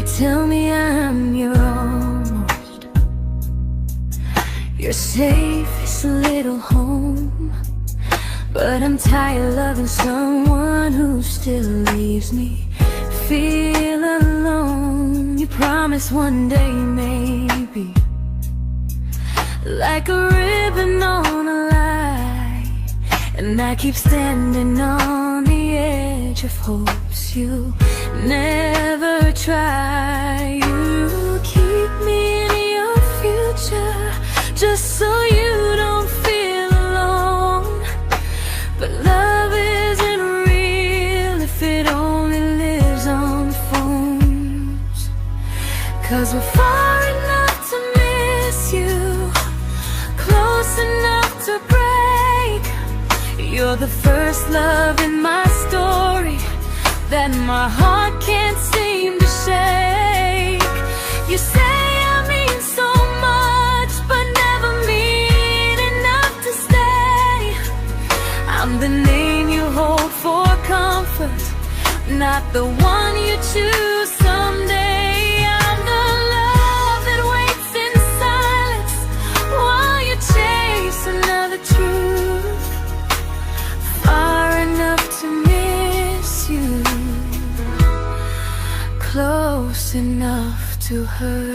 tell me I'm your almost, your safest little home. But I'm tired loving someone who still leaves me feel alone. You promise one day maybe, like a ribbon on a line, and I keep standing on the edge of hopes you never try. You keep me in your future just so you don't feel alone. But love isn't real if it only lives on phones. 'Cause we're far enough to miss you, close enough to break. You're the first love in my story that my heart can't seem to shake. You say I mean so much, but never mean enough to stay. I'm the name you hold for comfort, not the one you choose someday. I'm the love that waits in silence while you chase another truth. Far enough to miss you, close enough to hurt.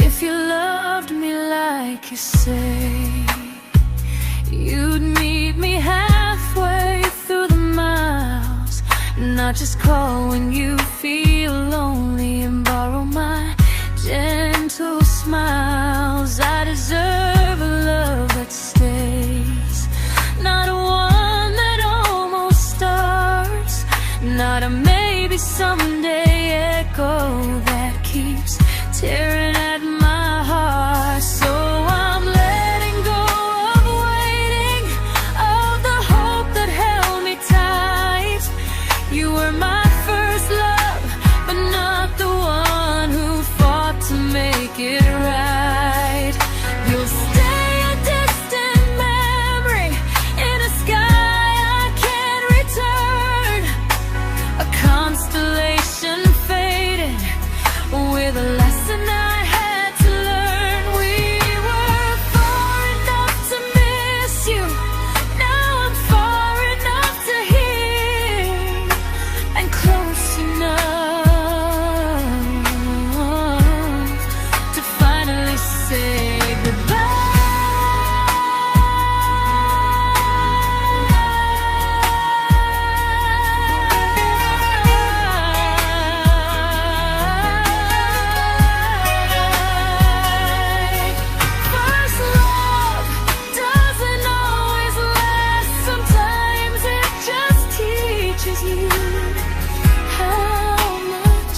If you loved me like you say, you'd meet me halfway through the miles, not just call when you feel lonely and borrow my gentle smiles. I deserve a love that stays, not a one that almost starts, not a maybe someday echo that keeps tearing at my heart. So I'm letting go of waiting, of the hope that held me tight. You were my first love, but not the one who fought to make it right. You'll stay a distant memory in a sky I can't return, a constellation faded with a lesson I had to learn. We were far enough to miss you, now I'm far enough to hear, and close enough to finally say goodbye. First love doesn't always last, sometimes it just teaches you how much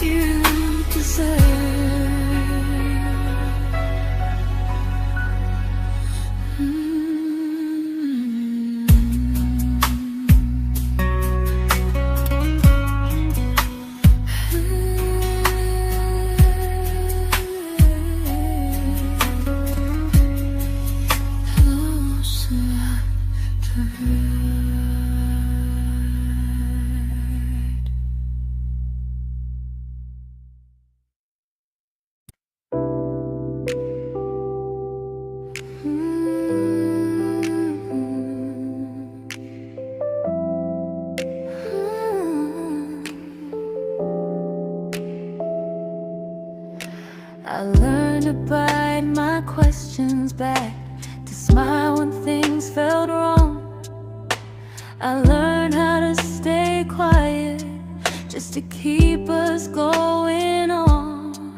you deserve. I learned to bite my questions back, to smile when things felt wrong. I learned how to stay quiet, just to keep us going on.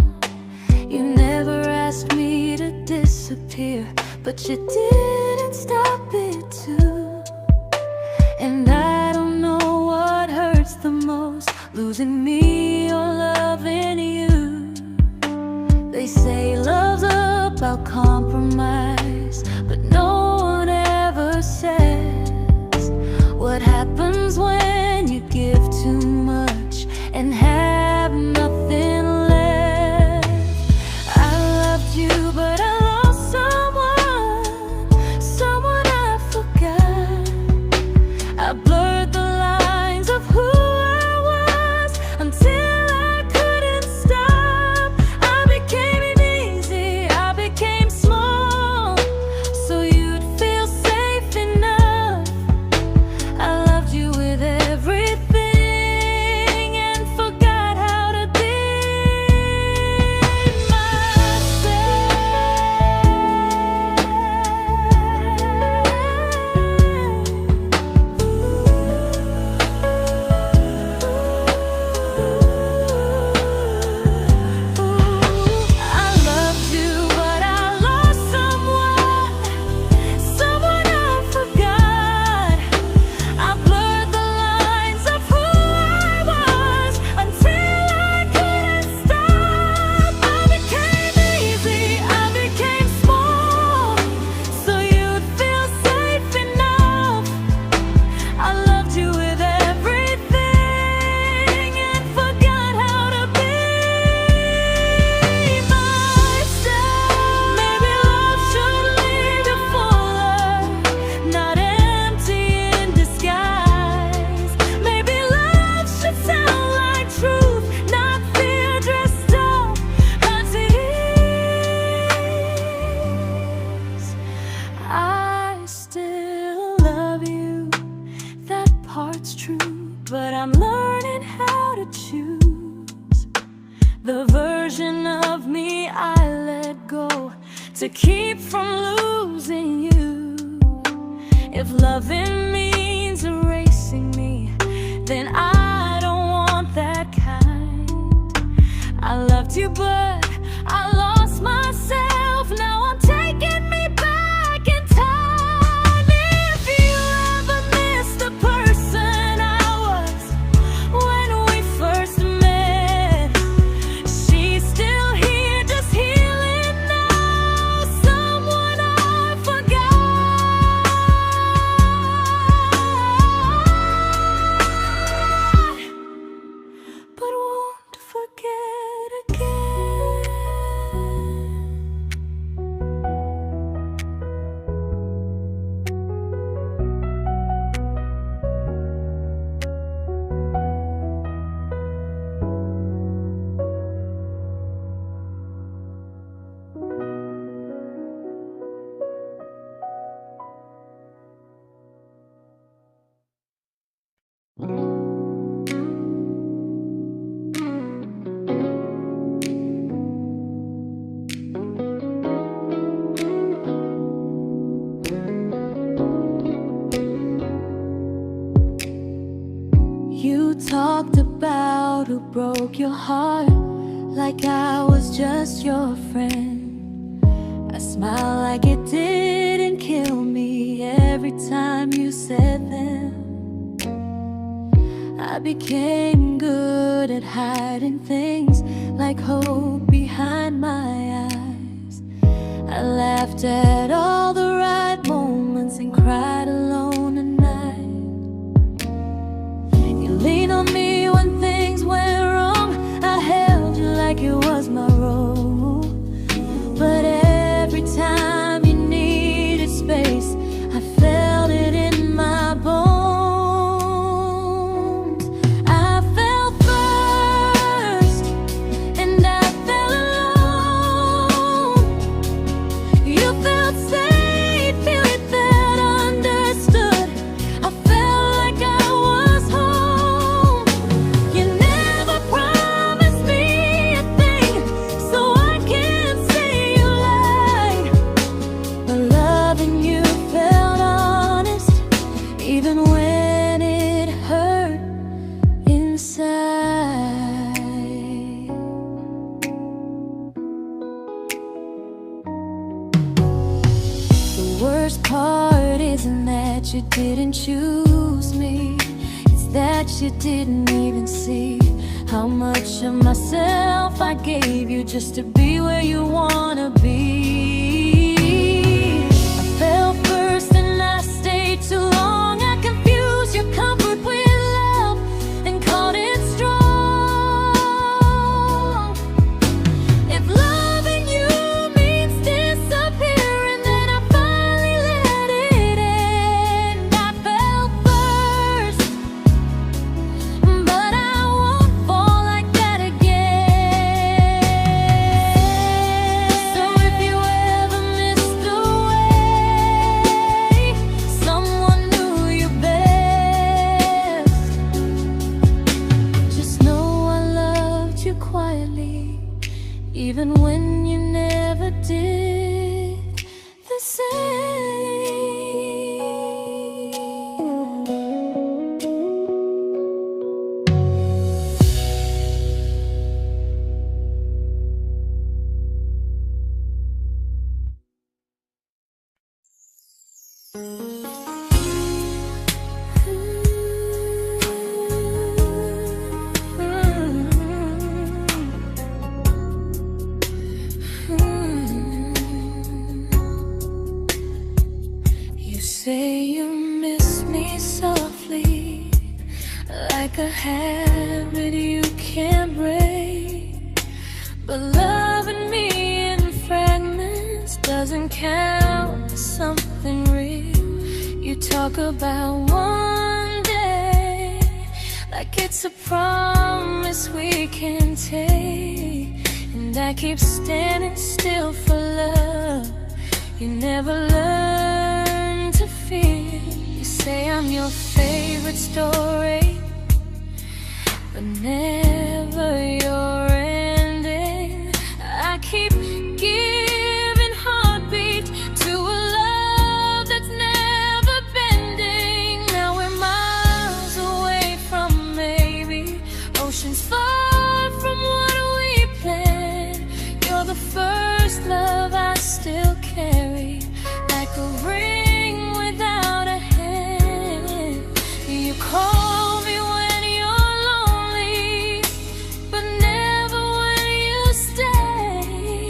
You never asked me to disappear, but you didn't stop it too. And I don't know what hurts the most, losing me or loving you. They say love's about compromise, but no one ever says what happens when you give too much and have nothing left. I loved you to keep from losing you. If loving means erasing me, then I don't want that kind. I loved you, but I lost myself. Now I'm taking me back in time. If you ever miss the person I was when we first met, she's still here, just healing now. Someone I forgot, but won't forget again. You talked about who broke your heart, like I was just your friend. I smiled like it didn't kill me every time you said them. I became good at hiding things like hope behind my eyes. I laughed at all the right moments and cried alone at night. You leaned on me when things went wrong. I held you like it was my role. But every time you needed space, I felt it in my bones. I fell first, and I fell alone. You felt safe, you felt understood. I felt like I was home. You never promised me a thing, so I can't say you lied. But loving you felt honest, even when it hurt inside. The worst part isn't that you didn't choose me, it's that you didn't even see how much of myself I gave you just to be where you wanna be. I fell first and I stayed too long. I confused your comfort with love and called it strong. If loving you means disappearing, then I finally let it end. I fell first, but I won't fall like that again. So if you ever missed the way someone knew you best, just know I loved you quietly, even when you never did the same. You say you miss me softly, like a habit you can't break. But loving me in fragments doesn't count as something real. You talk about one day like it's a promise we can take, and I keep standing still for love. You never learn to feel. You say I'm your favorite story, but never your ending. I keep giving heart a ring without a hand. You call me when you're lonely, but never when you stay.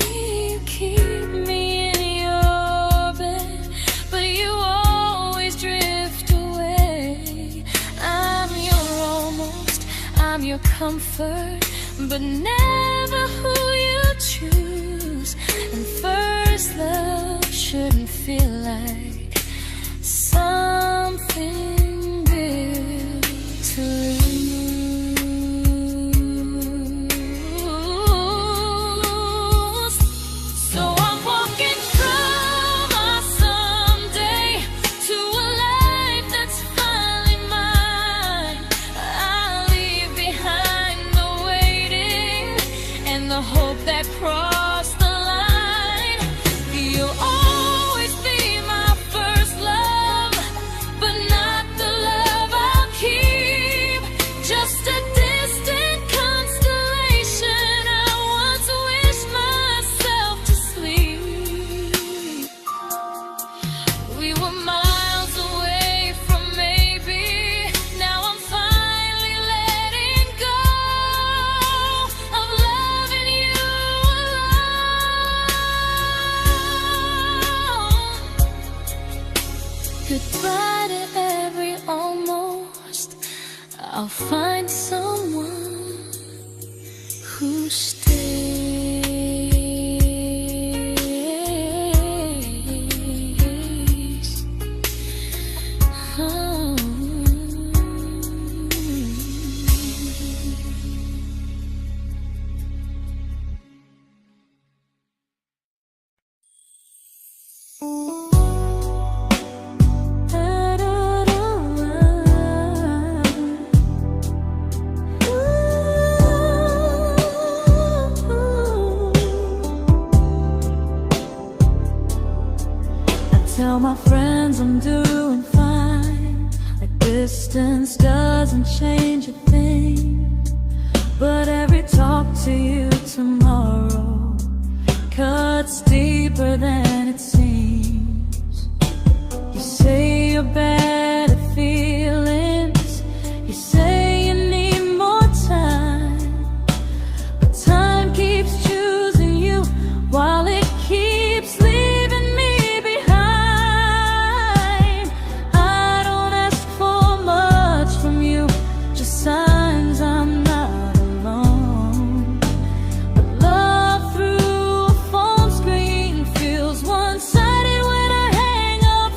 You keep me in your bed, but you always drift away. I'm your almost, I'm your comfort, but never who you choose. And first love shouldn't feel like something built to lose. So I'm walking from our someday to a life that's finally mine. I'll leave behind the waiting and the hope that crossed the line. You'll always be my first love, but not the love I'll keep. Just a distant constellation I once wished myself to sleep. We were miles away from maybe. Now I'm finally letting go of loving you alone. Goodbye to every almost. I'll find someone who stays. Oh. Tell my friends I'm doing fine, like distance doesn't change a thing. But every talk to you tomorrow cuts deeper than it seems. You say you're bad at feelings, you say you need more time, but time keeps choosing you while it keeps leaving me behind. I don't ask for much from you, just signs I'm not alone. But love through a phone screen feels one-sided when I hang up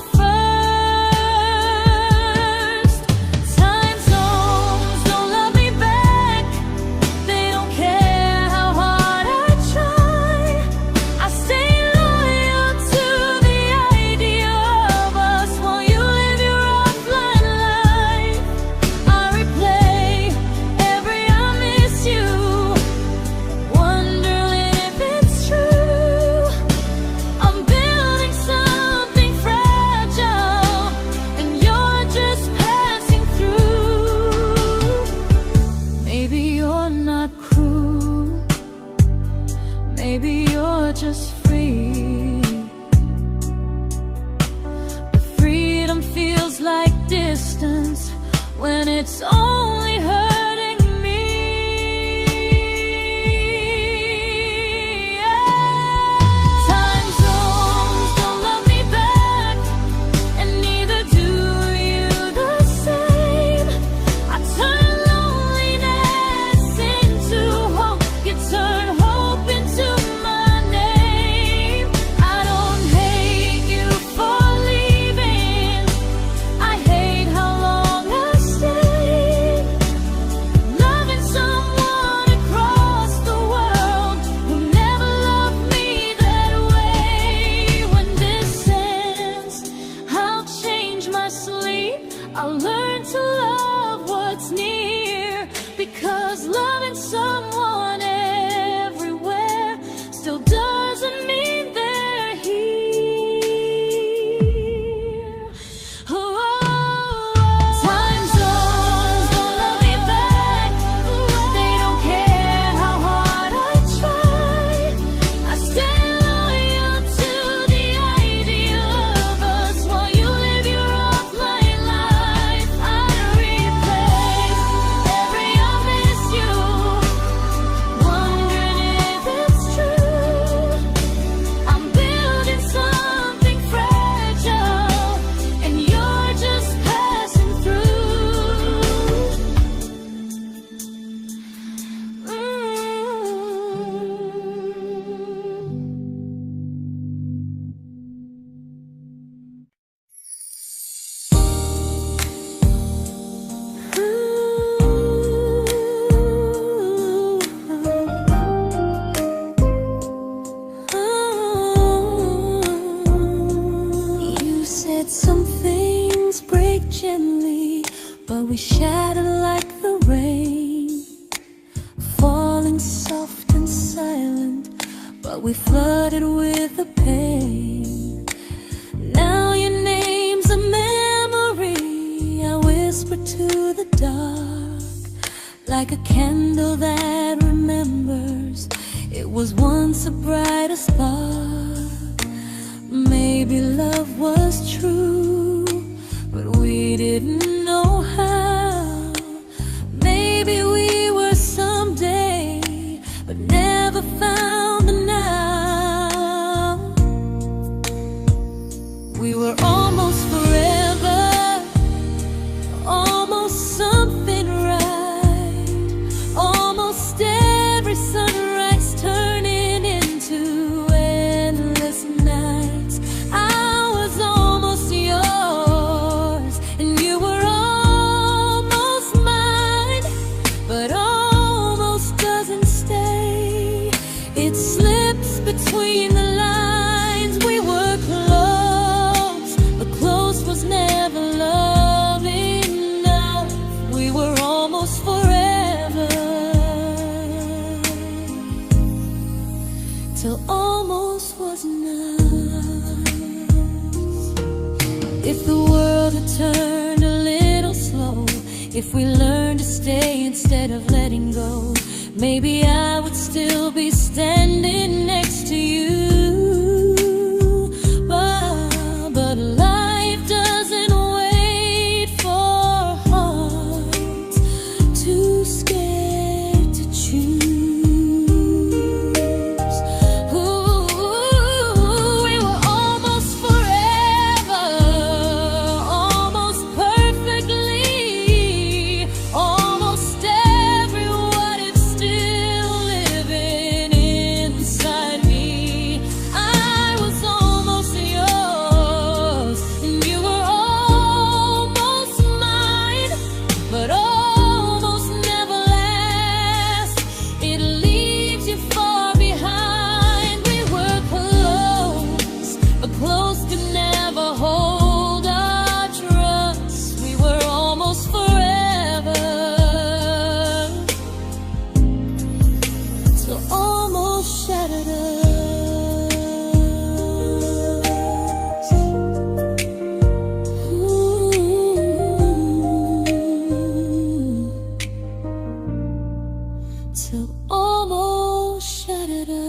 first. Time zones don't love me back, they don't care how hard I try. I stay loyal to the idea of us while you live your offline life. I replay every I miss you, wondering if it's true. I'm building something fragile, and you're just passing through. Maybe you're not cruel, maybe you're just free. But freedom feels like distance when it's only hurting me. Time zones don't love me back, and neither do you the same. I turn loneliness into hope, you turn hope into my name. I don't hate you for leaving, I hate how long I stayed. we shattered like the rain, falling soft and silent, but we flooded with the pain. Now your name's a memory I whisper to the dark, like a candle that remembers it was once a brighter spark. Maybe love was true, but we didn't know how. Maybe we were someday, but never found the now. We were almost forever, almost something right, almost every sunrise turning into endless nights. I was almost yours, and you were almost mine, but almost doesn't stay. It slips between the lines. We were close, but close was never love enough. We were almost forever, till almost was enough. If the world had turned a little slow, if we learned to stay instead of letting go, maybe I would still be standing next to you. But life doesn't wait for hearts too scared to choose. Ooh, we were almost forever, almost perfectly, almost every what if still living inside me. I was almost yours, and you were almost mine, but almost never lasts. It leaves you far behind. We were close, but close could never hold our trust. We were almost forever, till almost shattered us. Ooh. Till almost shattered us.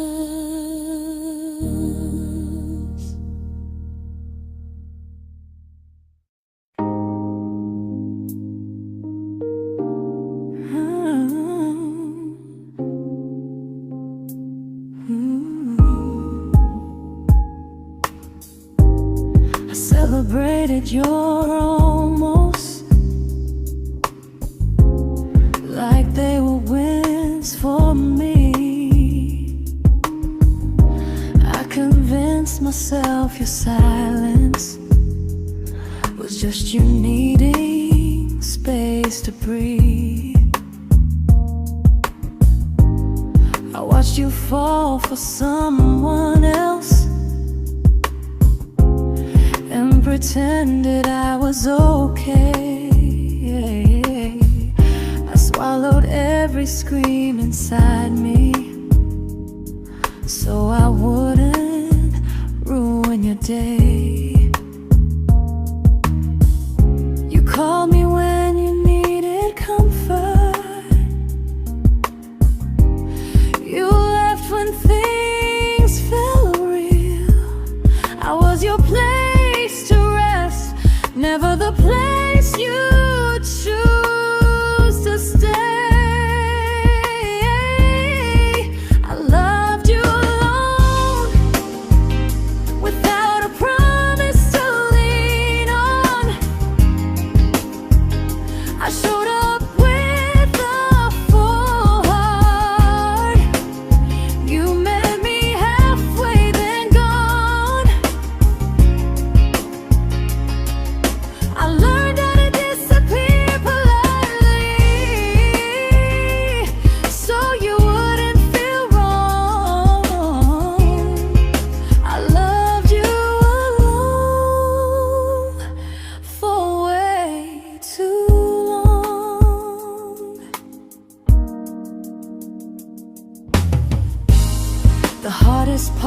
I celebrated your almost like they were wins for me. I convinced myself your silence was just you needing space to breathe. I watched you fall for someone else and pretended I was okay. I swallowed every scream inside me so I wouldn't ruin your day. You called me when you needed comfort. You left when things felt real. I was your place to rest, never the place you choose to stay. I loved you alone, without a promise.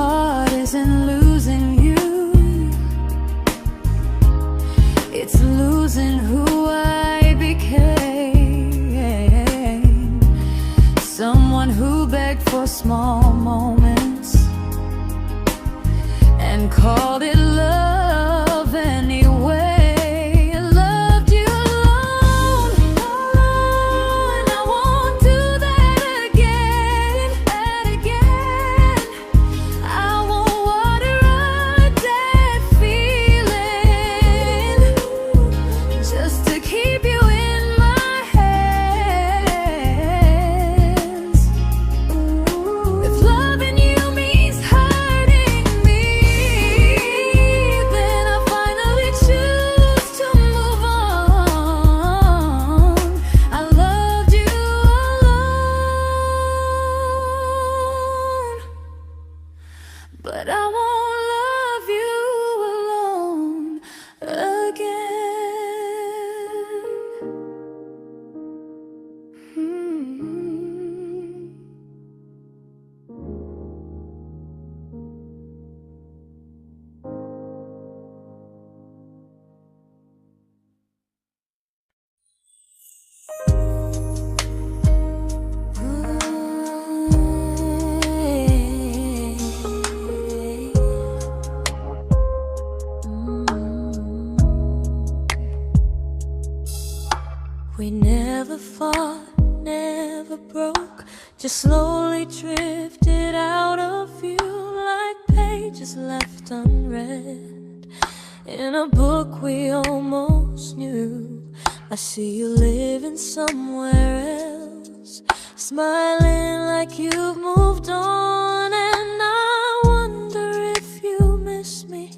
heart isn't losing you, it's losing who I became. Someone who begged for small moments and called it love anyway. Loved you alone, alone. I won't do that again, and again. I won't water a dead feeling just to keep you in my hands. If loving you means hurting me, then I finally choose to move on. I loved you alone, but I won't love you alone again. We never fought, never broke, just slowly drifted out of view like pages left unread in a book we almost knew. I see you living somewhere else, smiling like you've moved on, and I wonder if you miss me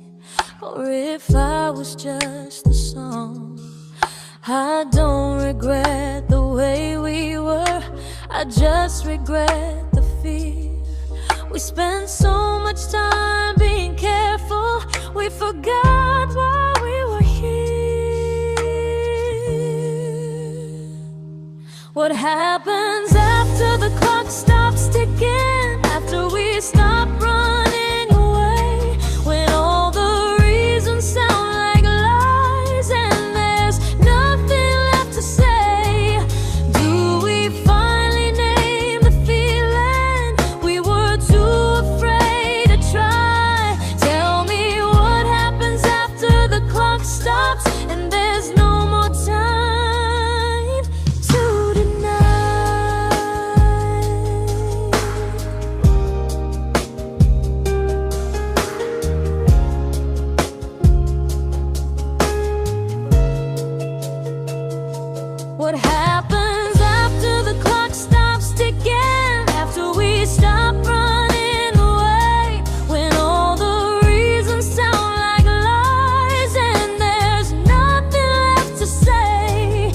or if I was just a song. I don't regret the way we were, I just regret the fear. We spent so much time being careful, we forgot why we were here. What happens after the clock stops ticking, after we stop running away, when all the reasons sound like lies and there's nothing left to say? Do we finally name the feeling we were too afraid to try? Tell me what happens after the clock stops and there's no more time to deny. What happens after the clock stops ticking, after we stop running away, when all the reasons sound like lies and there's nothing left to say?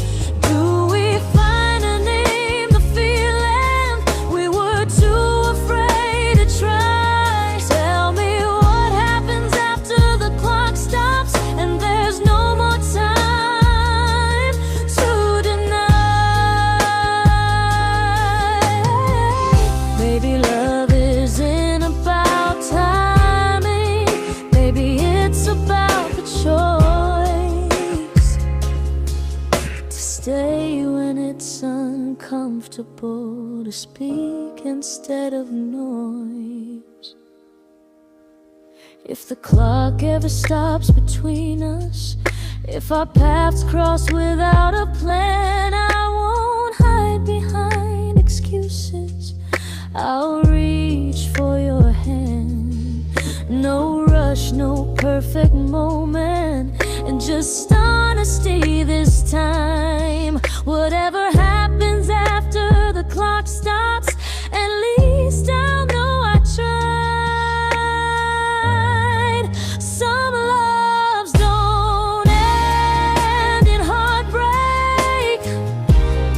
Do we finally name the feeling we were too afraid to try? Tell me what happens after the clock stops and there's no more time to deny. Maybe love isn't about timing, maybe it's about the choice to stay when it's uncomfortable, to speak instead of noise. If the clock ever stops between us, if our paths cross without a plan, I won't hide behind excuses, I'll reach for your hand. No rush, no perfect moment, and just honesty this time. Whatever happens after the clock stops, at least I'll know I tried. Some loves don't end in heartbreak,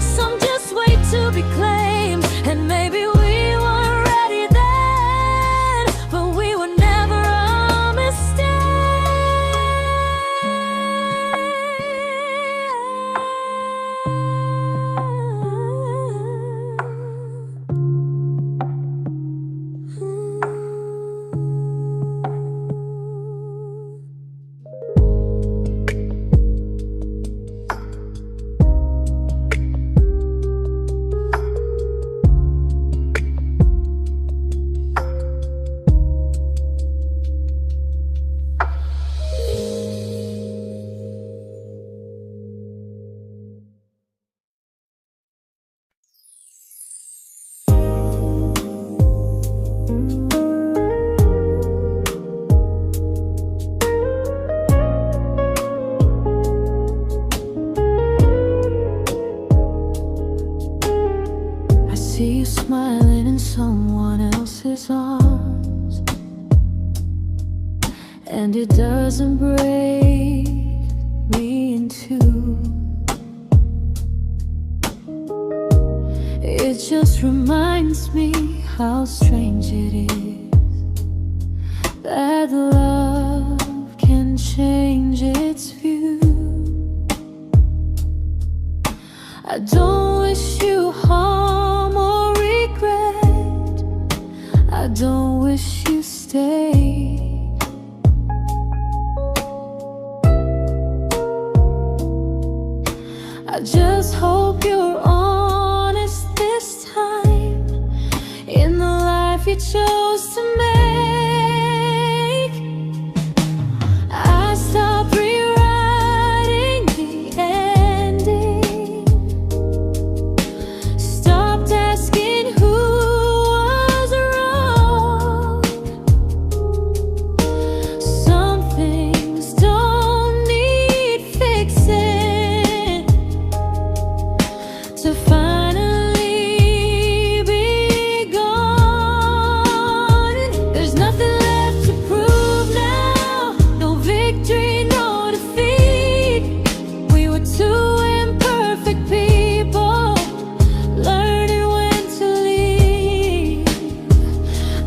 some just wait to be claimed, and maybe we weren't ready then, but we were never a mistake. and it doesn't break me in two. It just reminds me how strange it is that love can change its view. I don't wish you harm or regret. I don't wish you stayed. I just hope you're honest this time in the life you chose to make. I stopped rewriting the ending, stopped asking who was wrong. Some things don't need fixing to finally be gone. There's nothing left to prove now, no victory, no defeat. We were two imperfect people, learning when to leave.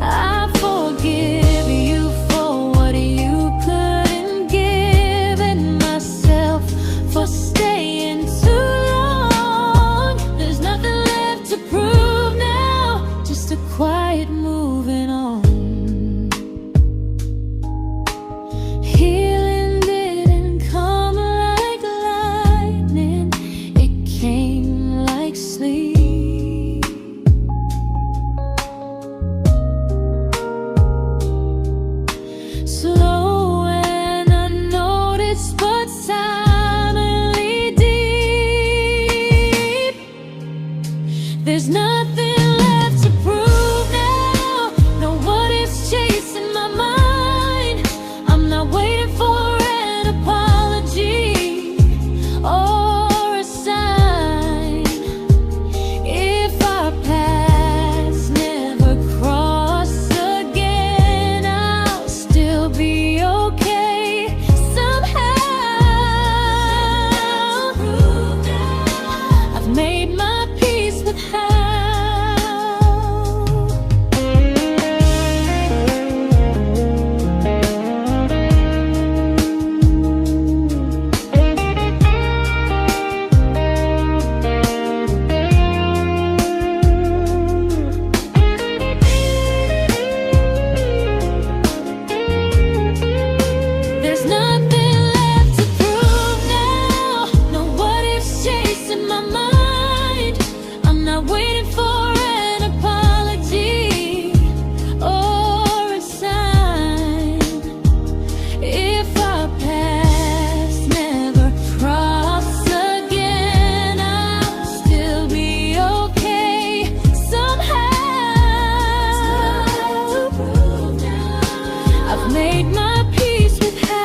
I forgive you for what you couldn't give, and myself for staying too long. There's nothing left to prove now, just a quiet moving on. Healing didn't come like lightning, it came like sleep. Slow and unnoticed, but silently deep. There's nothing left to prove now, no what ifs chasing my mind. I'm not waiting for an apology or a sign. If our paths never cross again, I'll still be okay somehow. I've made my peace with how. There's nothing left to prove now, no what ifs chasing my mind. I'm not waiting for an apology or a sign. If our paths never cross again, I'll still be okay somehow. I've made my peace with how.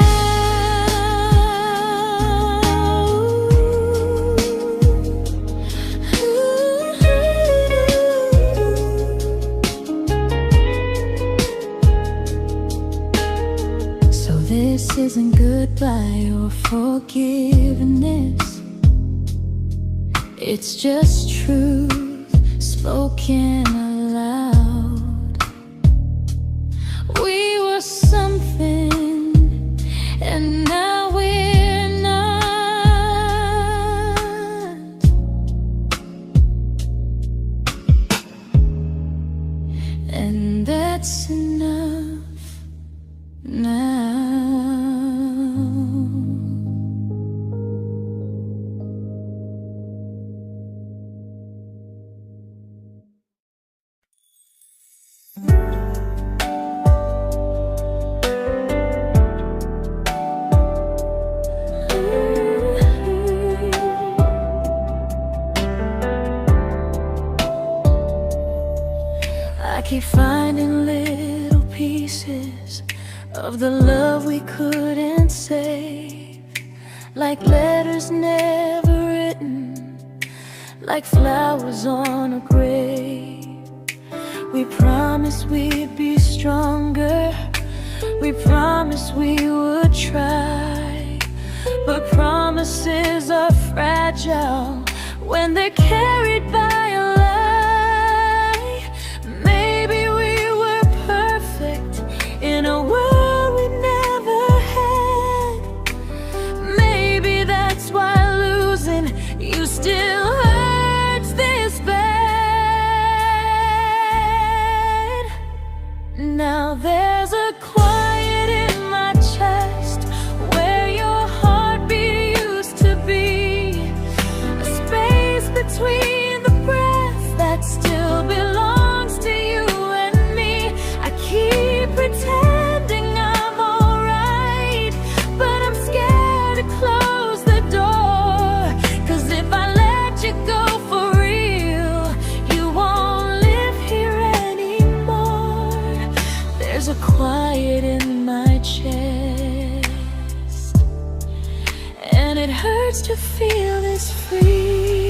So this isn't goodbye or forgiveness, it's just truth spoken aloud. We were something, and now we're not. And that's enough now. I keep finding little pieces of the love we couldn't save, like letters never written, like flowers on a grave. We promised we'd be stronger, We promised we would try, but promises are fragile when they're carried by a lie. Maybe we were perfect in a world we never had. Maybe that's why losing you still hurts this bad. Now there's a quiet in my chest where your heartbeat used to be, a space between the breath that still belongs to you and me. I keep pretending I'm alright, but I'm scared to close the door, 'cause if I let you go for real, you won't live here anymore. There's a quiet in my chest, and it hurts to feel this free.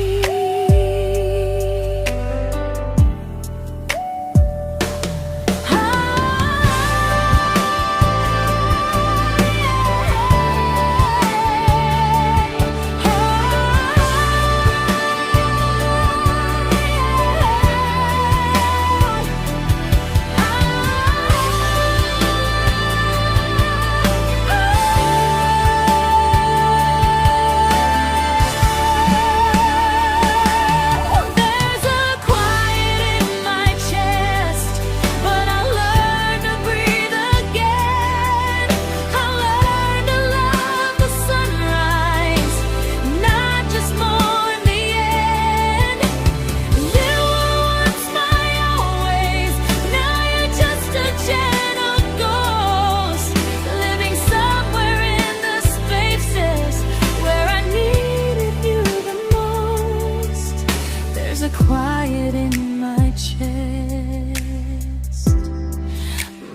Quiet in my chest,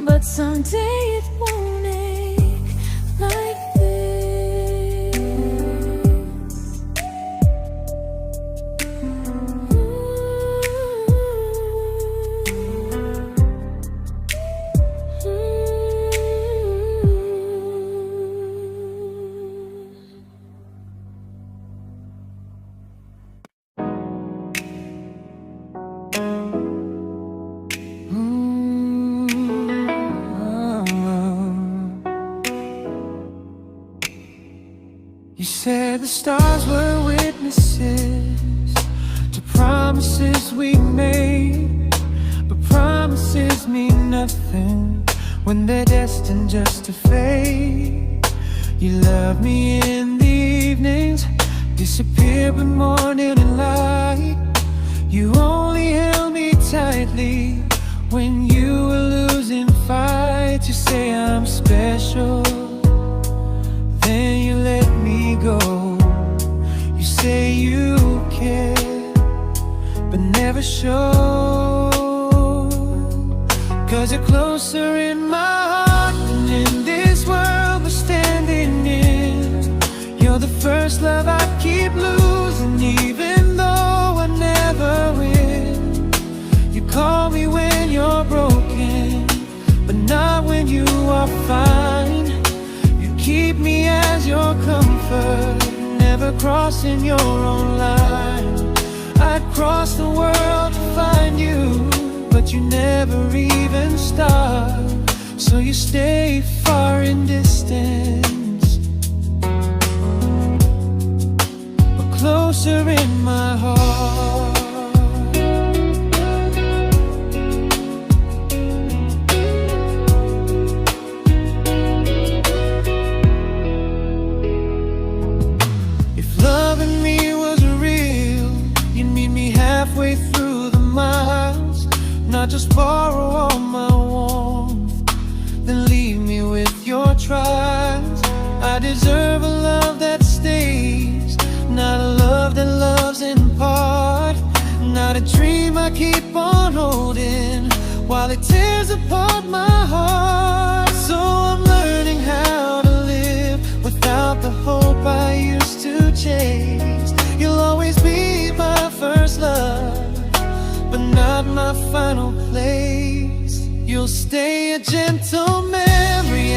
but someday it won't ache like this. You said the stars were witnesses to promises we made, but promises mean nothing when they're destined just to fade. You love me in the evenings, disappear when morning and light. You only held me tightly when you were losing fights. You say I'm special, then you let me go. You say you care, but never show, 'cause you're closer in my heart than in this world we're standing in. You're the first love I keep losing, even though I never win. You call me when you're broken, but not when you are fine. Keep me as your comfort, never crossing your own line. I'd cross the world to find you, but you never even start. So you stay far in distance, but closer in my heart. Halfway through the miles, not just borrow all my warmth, then leave me with your trials. I deserve a love that stays, not a love that loves in part, not a dream I keep on holding while it tears apart my heart. So I'm learning how to live without the hope I used to chase. You'll always be my first love, but not my final place. You'll stay a gentle memory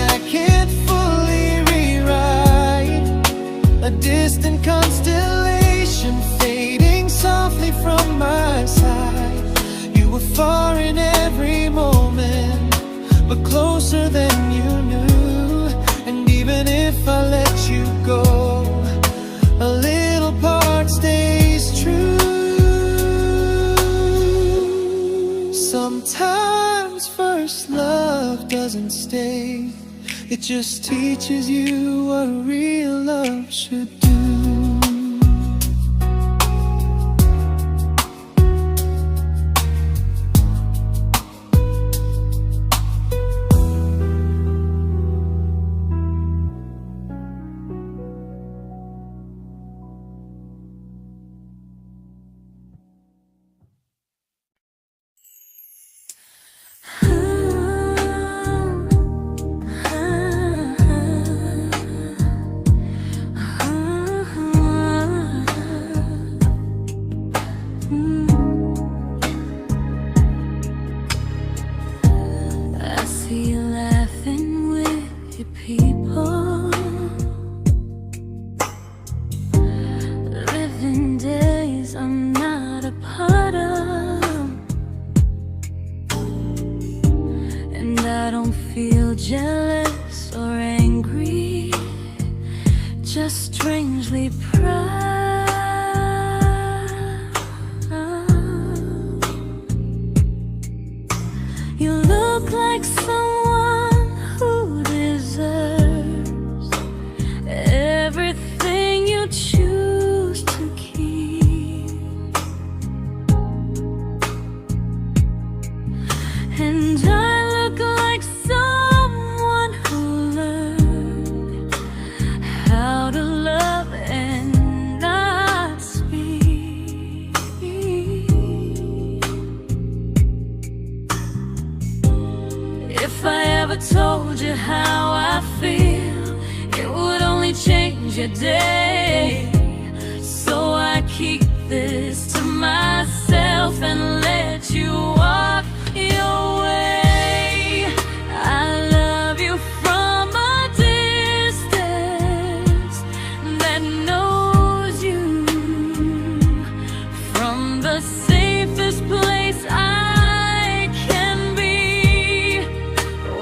mistake. It just teaches you what real love should do. Jealous or angry, just strangely proud. You look like someone who deserves everything you choose to keep, and I look like someone who learned how to love and not speak. If I ever told you how I feel, it would only change your day. So I keep this to myself and let you walk your way. I love you from a distance that knows you, from the safest place I can be,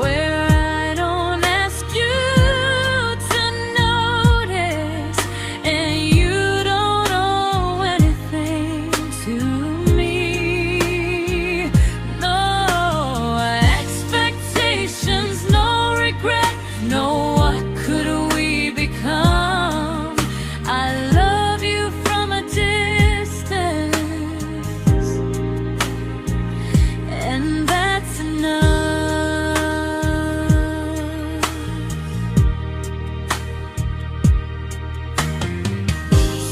where I don't ask you to notice and you don't owe anything to me. No expectations, no regret, no what could we become. I love you from a distance, and that's enough.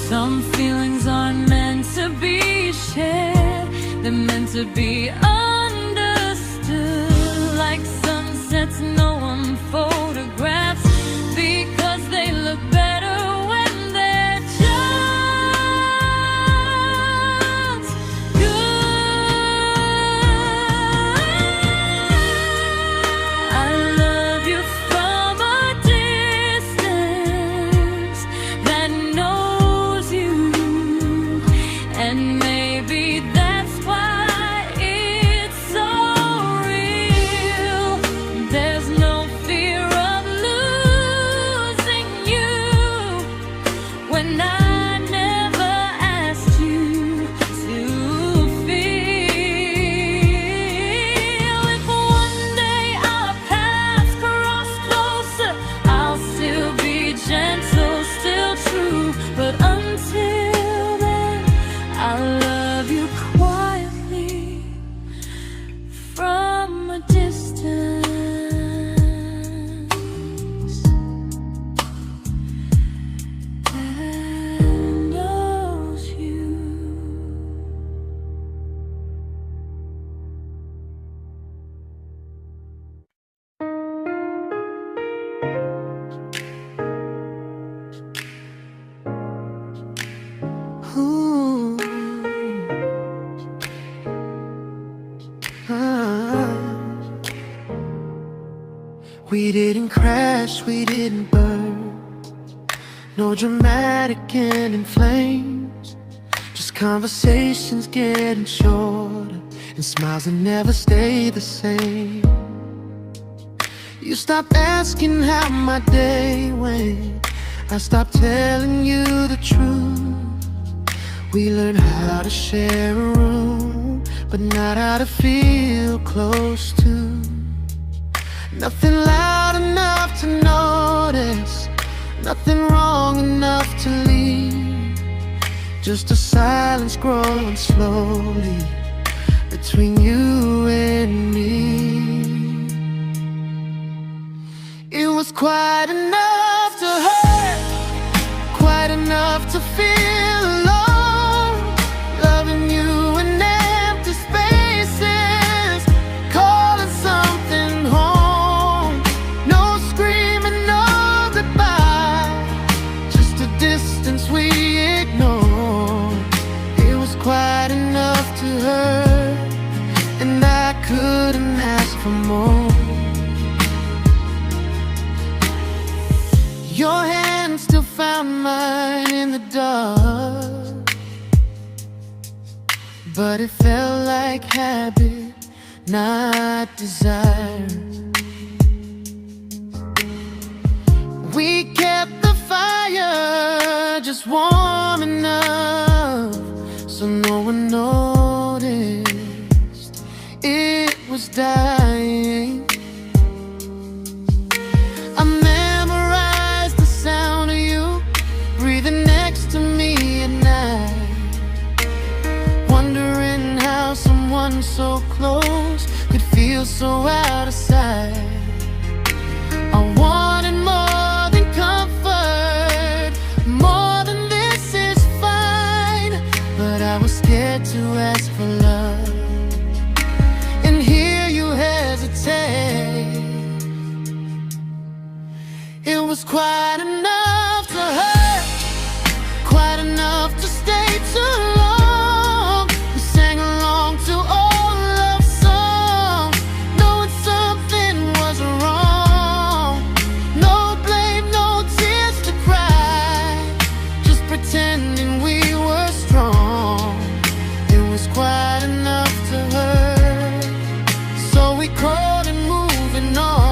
Some feelings aren't meant to be shared, they're meant to be understood, like sunsets no one photographs, because they look better when they're just good. I love you from a distance that knows you, and maybe that's why it's so real. There's no fear of losing you when I never asked you to feel. If one day our paths cross closer, I'll still be gentle, still true, but until then, I love you quietly from a distance that knows you. Ooh. Ah. We didn't crash, we didn't burn, no dramatic end in flames, just conversations getting shorter and smiles that never stay the same. You stopped asking how my day went, I stopped telling you the truth. We learned how to share a room, but not how to feel close to. Nothing loud enough to notice, nothing wrong enough to leave. Just a silence growing slowly between you and me. It was quite enough to hurt, quite enough to feel alone. Loving you in empty spaces, calling something home. No screaming, no goodbye, just a distance we ignored. It was quite enough to hurt, and I couldn't ask for more. Your hand still found mine in the dark, but it felt like habit, not desire. We kept the fire just warm enough so no one noticed it was dying. I memorized the sound of you breathing next to me at night, wondering how someone so close could feel so out of sight. I wanted more than comfort, more than this is fine, but I was scared to ask for love, and here you hesitate. It was quite enough to hurt, quite enough to stay too long. We sang along to old love songs, knowing something was wrong. No blame, no tears to cry, just pretending we were strong. It was quite enough to hurt, so we crawled and moving on.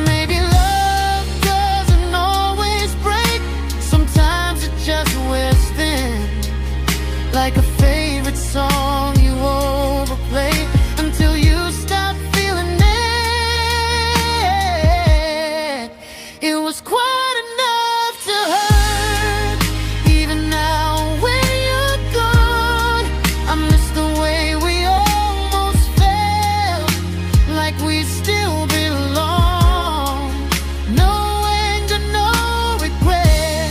Maybe love doesn't always break, sometimes it just wears thin, like a favorite song you overplay until you stop feeling it. It was quite enough to hurt, even now when you're gone. I miss the way we almost felt, like we still belong. No anger, no regret,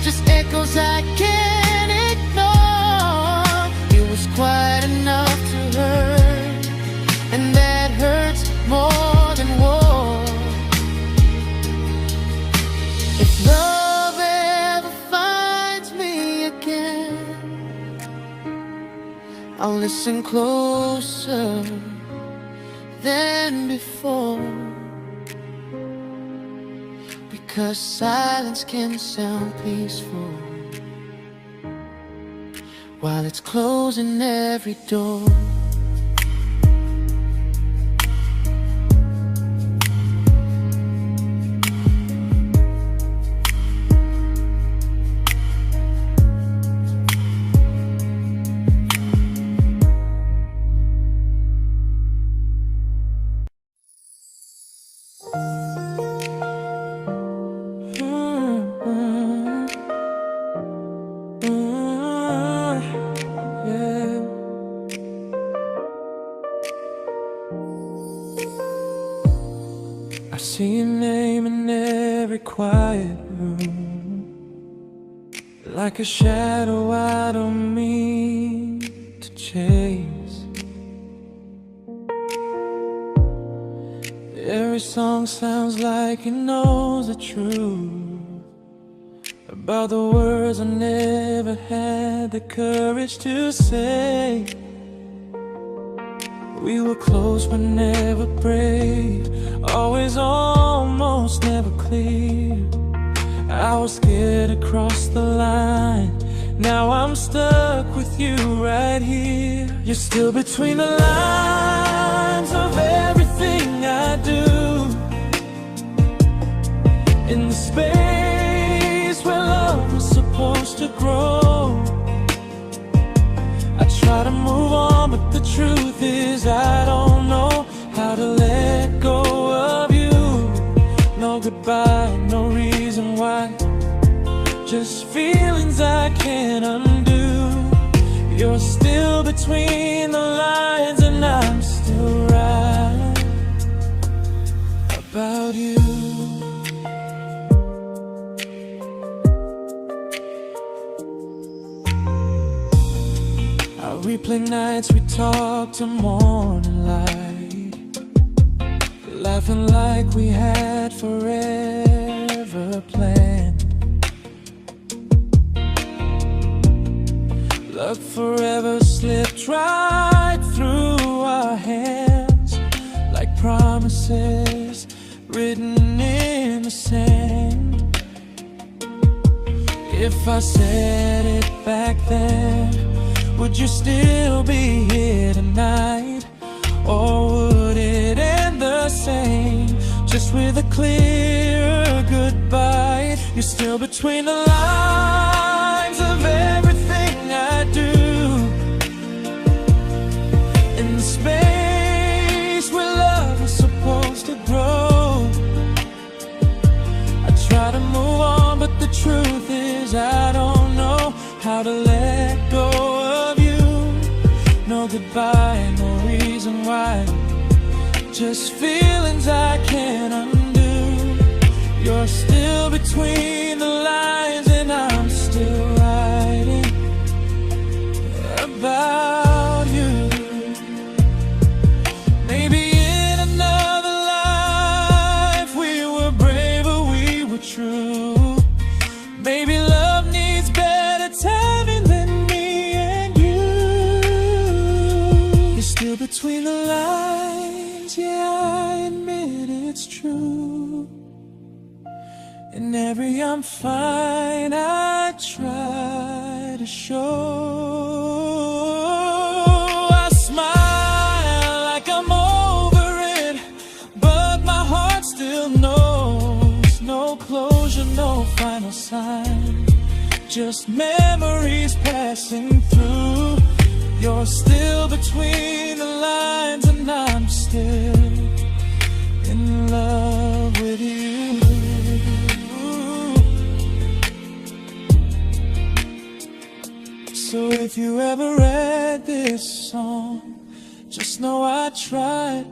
just echoes I can't ignore. It was quite enough to hurt, and that hurts more than war. If love ever finds me again, I'll listen closer than before, because silence can sound peaceful while it's closing every door. I see your name in every quiet room, like a shadow I don't mean to chase. Every song sounds like it knows the truth about the words I never had the courage to say. We were close but never brave, always almost never clear. I was scared to cross the line, now I'm stuck with you right here. You're still between the lines of everything I do, in the space where love was supposed to grow. I try to move on, but the truth is I don't know between the lines, and I'm still right about you. I replay nights we talk till morning light, laughing like we had forever planned. Luck forever slipped right through our hands, like promises written in the sand. If I said it back then, would you still be here tonight? Or would it end the same, just with a clear goodbye? You're still between the lines of everything I do, in the space where love is supposed to grow. I try to move on, but the truth is I don't know how to let go of you. No goodbye, no reason why, just feelings I can't undo. You're still between the lines, and I'm still writing about you. Maybe in another life we were braver, we were true. Maybe love needs better timing than me and you. You're still between the lines, yeah, I admit it's true. In every I'm fine I try to show. I smile like I'm over it, but my heart still knows. No closure, no final sign, just memories passing through. You're still between the lines, and I'm still in love with you. So if you ever read this song, just know I tried,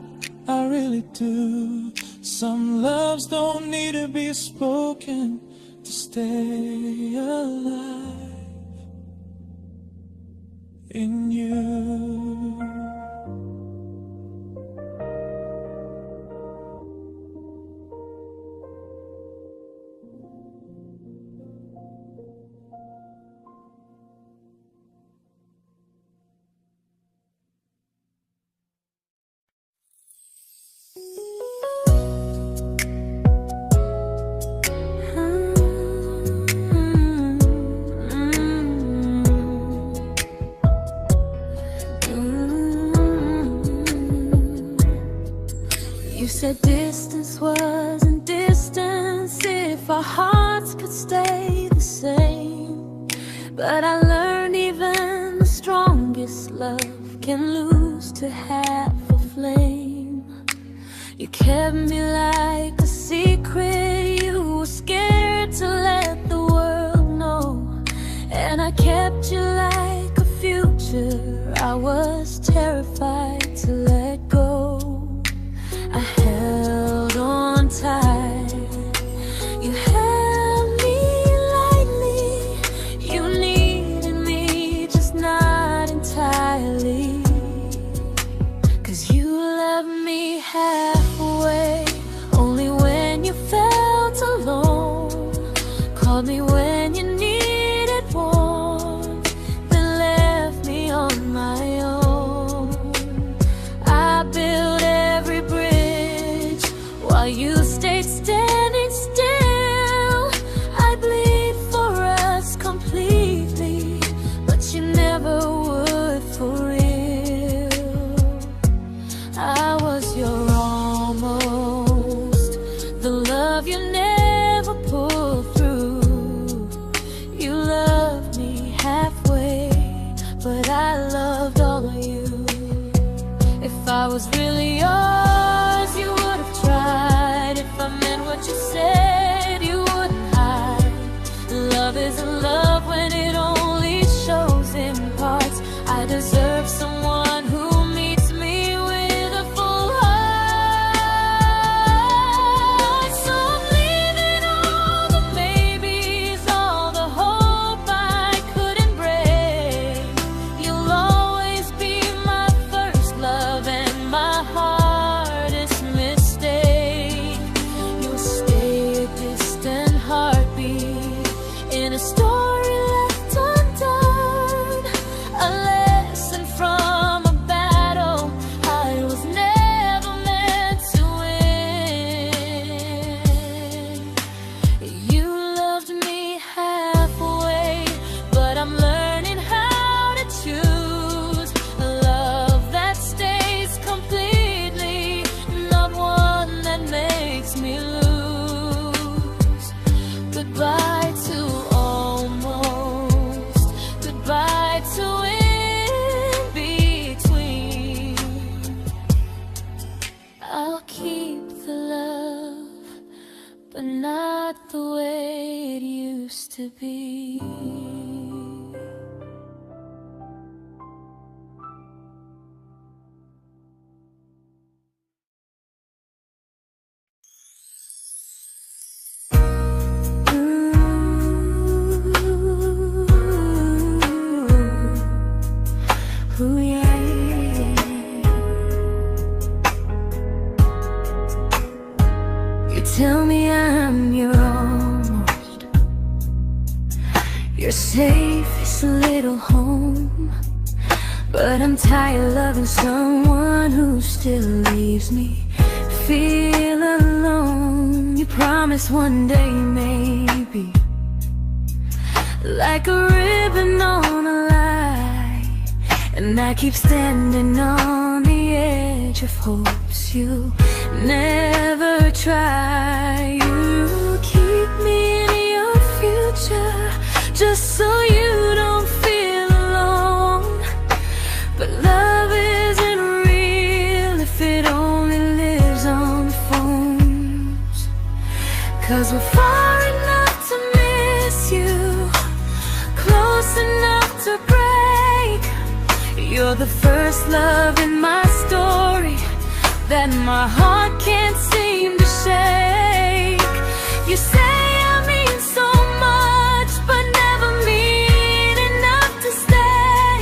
I really do. Some loves don't need to be spoken to stay alive in you. You said distance wasn't distance if our hearts could stay the same. But I learned even the strongest love can lose to half a flame. You kept me like a secret you were scared to let the world know. And I kept you like a future I was terrified to let go. I held on tight, you held me lightly. You needed me, just not entirely. 'Cause you loved me halfway, only when you felt alone. Called me when you needed warmth, then left me on my own. I built every bridge while you stayed standing still. I bleed for us completely, but you never would for real. I was your almost, the love you never pulled through. You loved me halfway, but I loved all of you. If I was really yours, you would have tried. If I meant what you said, you wouldn't hide. Love isn't love when it only shows in parts. I deserve someone but not the way it used to be. Ooh, yeah, yeah. You tell me I'm your almost, your safest little home, but I'm tired loving someone who still leaves me feel alone. You promise one day maybe, like a ribbon on a line, and I keep standing on the edge of hopes you never try. You keep me in your future just so you don't feel alone. But love isn't real if it only lives on phones. 'Cause we're far enough to miss you, close enough to break. You're the first love in my story that my heart can't seem to shake. You say I mean so much, but never mean enough to stay.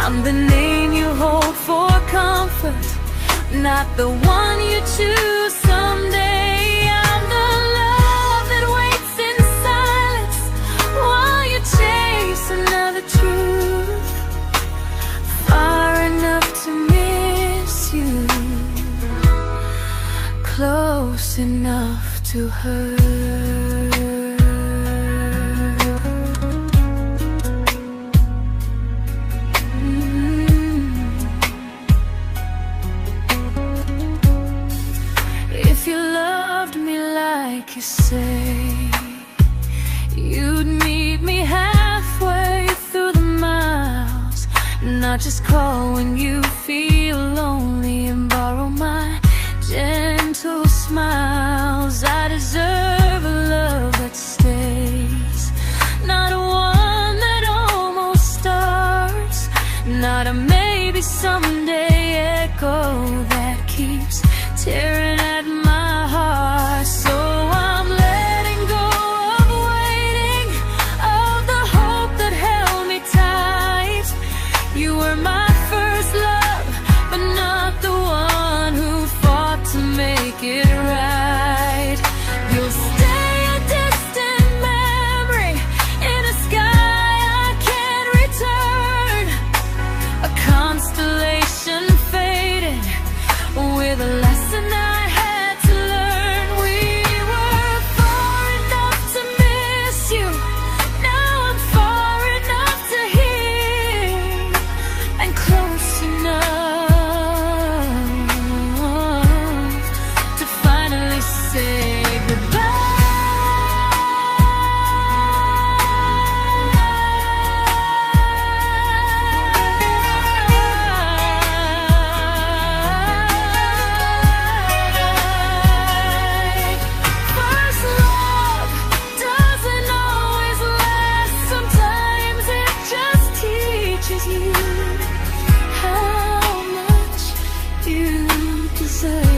I'm the name you hold for comfort, not the one you choose someday. I'm the love that waits in silence while you chase another truth. Far enough to miss you, close enough to hurt. If you loved me like you say, you'd meet me halfway through the miles, not just call when you feel lonely and borrow my gentle smiles. I deserve a love that stays, not one that almost starts, not a maybe someday echo that keeps tearing at my heart. So I'm letting go of waiting, of the hope that held me tight. You were my first love, but not the one who fought to make it right. You'll stay a distant memory in a sky I can't return, a constellation fading with a lesson I had to learn. We were far enough to miss you, now I'm far enough to hear, and close enough to finally say first love doesn't always last. Sometimes it just teaches you how much you deserve.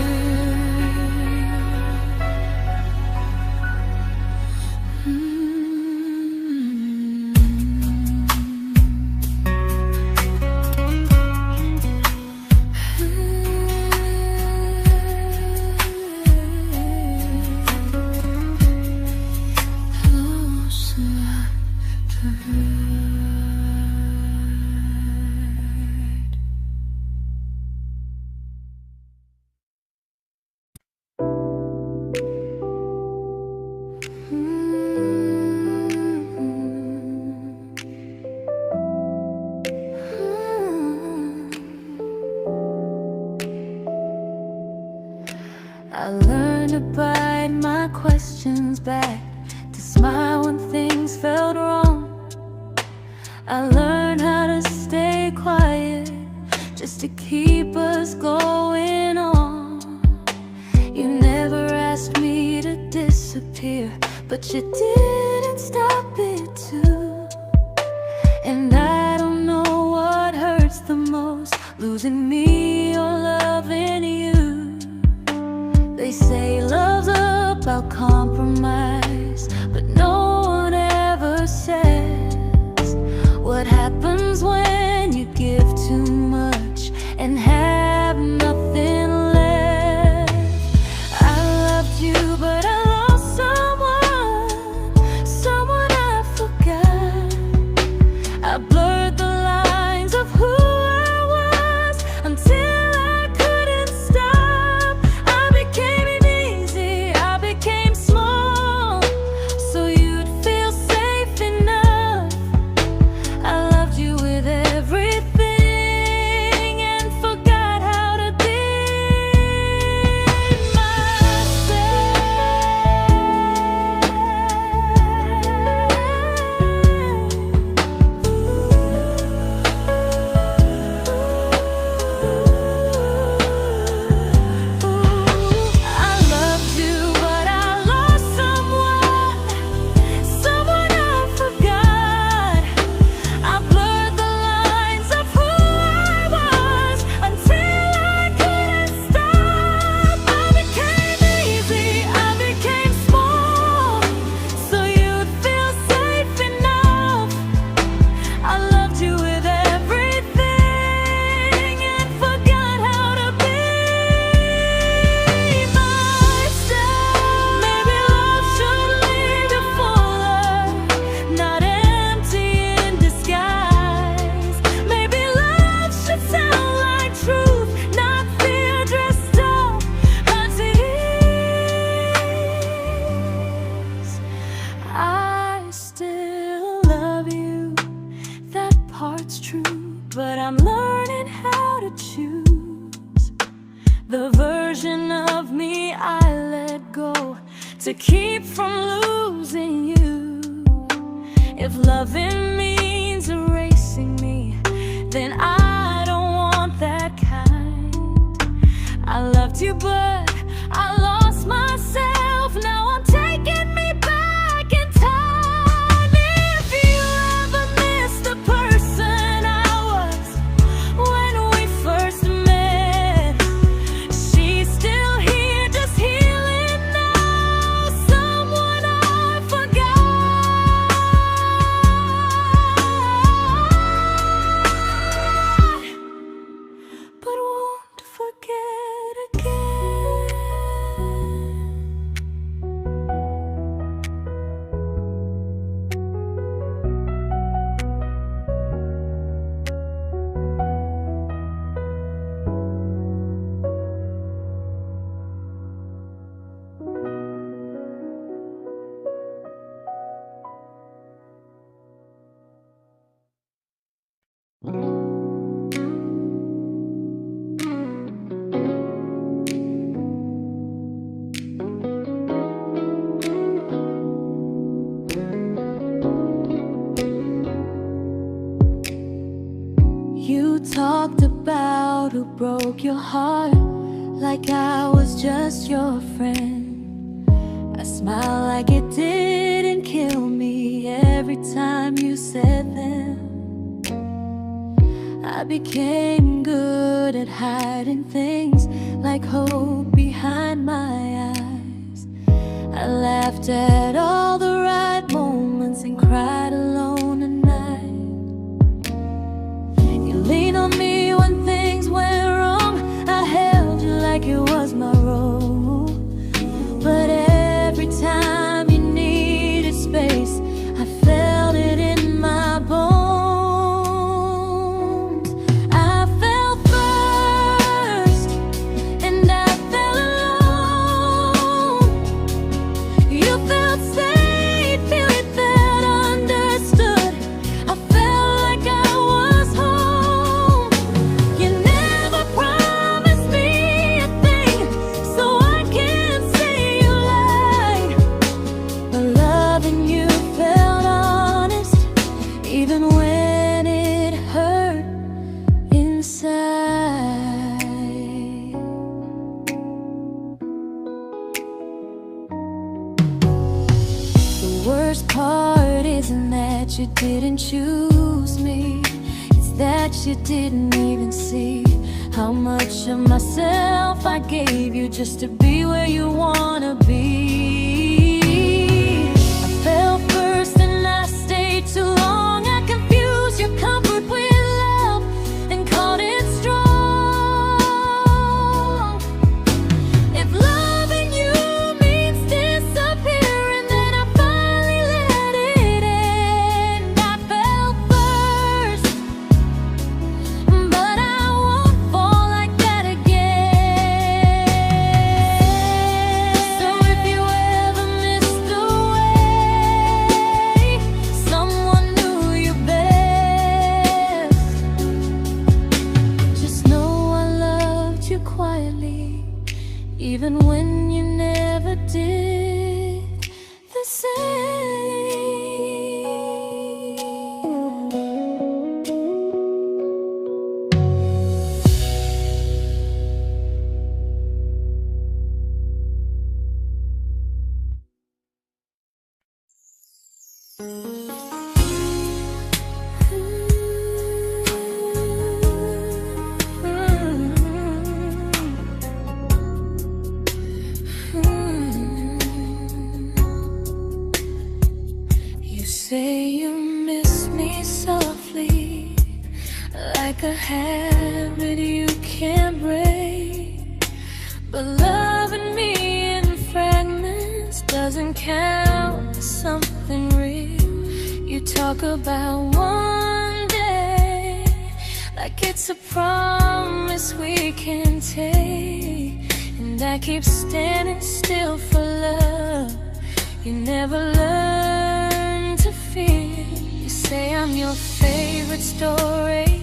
Close enough to hurt. I learned to bite my questions back, to smile when things felt wrong. I learned how to stay quiet just to keep us going on. You never asked me to disappear, but you didn't stop it too. And I don't know what hurts the most, losing me or loving you. They say love's about compromise, but no one ever says what happens when you give too much and have nothing left. I loved you, but I lost someone I forgot. I blurred the lines of who I was until I couldn't stop. I became easy, I became small, so you'd feel safe enough. I loved you with everything and forgot how to be I loved you, but I lost someone I forgot. I blurred the lines of who I was until I couldn't stop. I became easy, I became small, so you'd feel safe enough. I loved you with everything and forgot how to be myself. Maybe love should leave you fuller, not empty in disguise. Maybe love should sound like truth, not fear dressed up as ease. I still love you, that part's true, but I'm learning how to choose the version of me I let go to keep from losing you. If loving means erasing me, then I don't want that kind. I loved you, but I lost myself. Now I'm taking me back in time. If you ever miss the person I was when we first met, she's still here, just healing now. Someone I forgot, but won't forget again. You talked about who broke your heart, like I was just your friend. I smile like it didn't kill me every time you said them. I became good at hiding things like hope behind my eyes. I laughed at all the right moments and cried alone at night. You leaned on me when things went wrong. I held you like it was my role. But every time you needed space, I felt it in my bones. I fell first, and I fell alone. You felt safe, you felt under worst part isn't that you didn't choose me, it's that you didn't even see how much of myself I gave you just to be where you wanna be. I fell first and I stayed too long. I confused your comfort with love and called it strong. If loving you means disappearing, then I finally let it end. I fell first, but I won't fall like that again. So if you ever missed the way someone knew you best, just know I loved you quietly, even when you never did the same. You say you miss me softly, like a habit you can't break. But loving me in fragments doesn't count as something real. You talk about one day like it's a promise we can take, and I keep standing still for love. You never learn to feel. You say I'm your favorite story,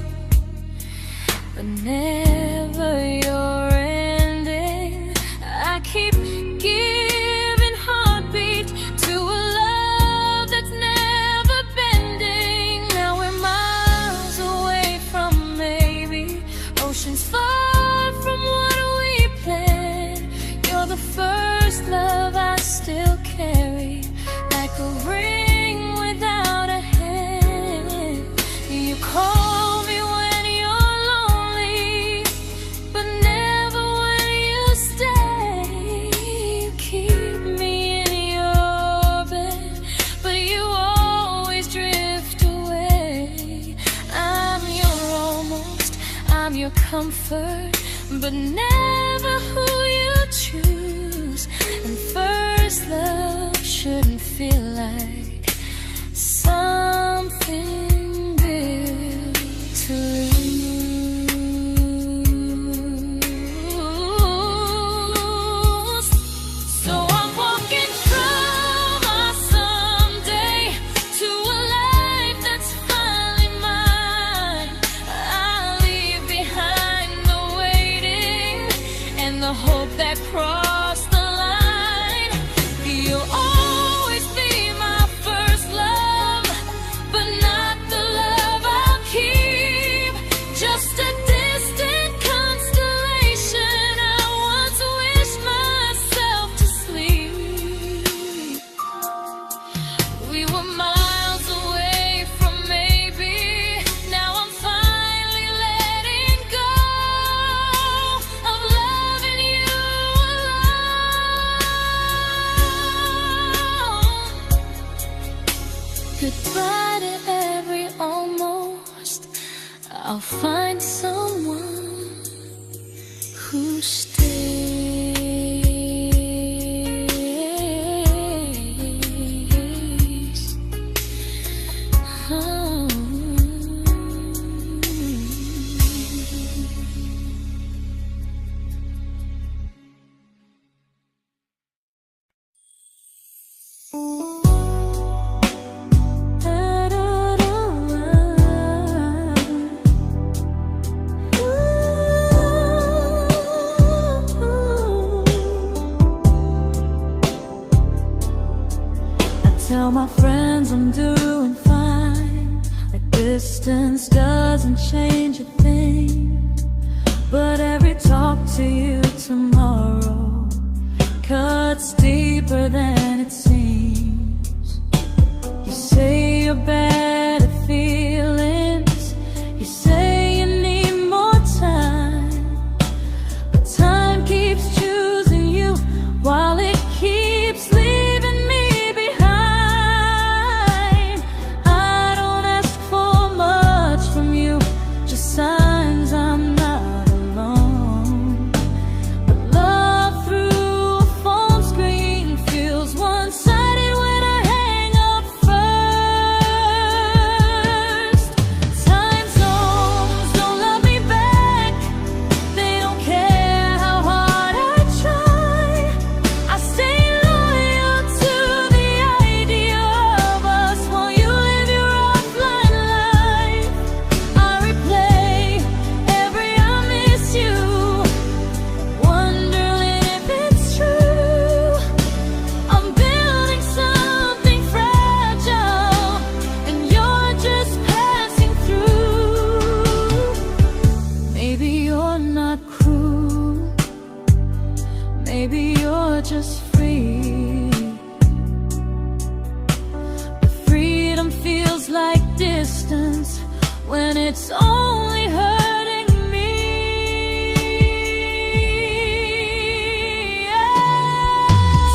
but never your ending. I keep giving heartbeat to a love that's never bending. Now we're miles away from maybe oceans far from what we planned. You're the first love I still carry, like a ring without a hand. You call me when you're lonely, but never when you stay. You keep me in your bed, but you always drift away. I'm your almost, I'm your comfort, but never who you choose. And first love shouldn't feel like something built to lose. So I'm walking through my someday to a life that's finally mine. I'll leave behind the waiting and the hope that crossed the line. You'll always be my first love, but not the love I'll keep. Just a distant constellation I once wished myself to sleep. We were miles away from maybe. Now I'm finally letting go of loving you alone. Goodbye to every almost. I'll find someone who stays. Oh. Tell my friends I'm doing fine, that distance doesn't change a thing. But every talk to you tomorrow cuts deeper than it seems. your better feelings. You say you need more time, but time keeps choosing you while it keeps leaving me behind. I don't ask for much from you, just signs I'm not alone. But love through a phone screen feels one-sided when I hang up first. Time zones don't love me back. They don't care how hard I try. I stay loyal to the idea of us while you live your offline life. I replay every I miss you, wondering if it's true. I'm building something fragile, and you're just passing through. Maybe you're not cruel, maybe you're just free. But freedom feels like distance when it's only hurting me.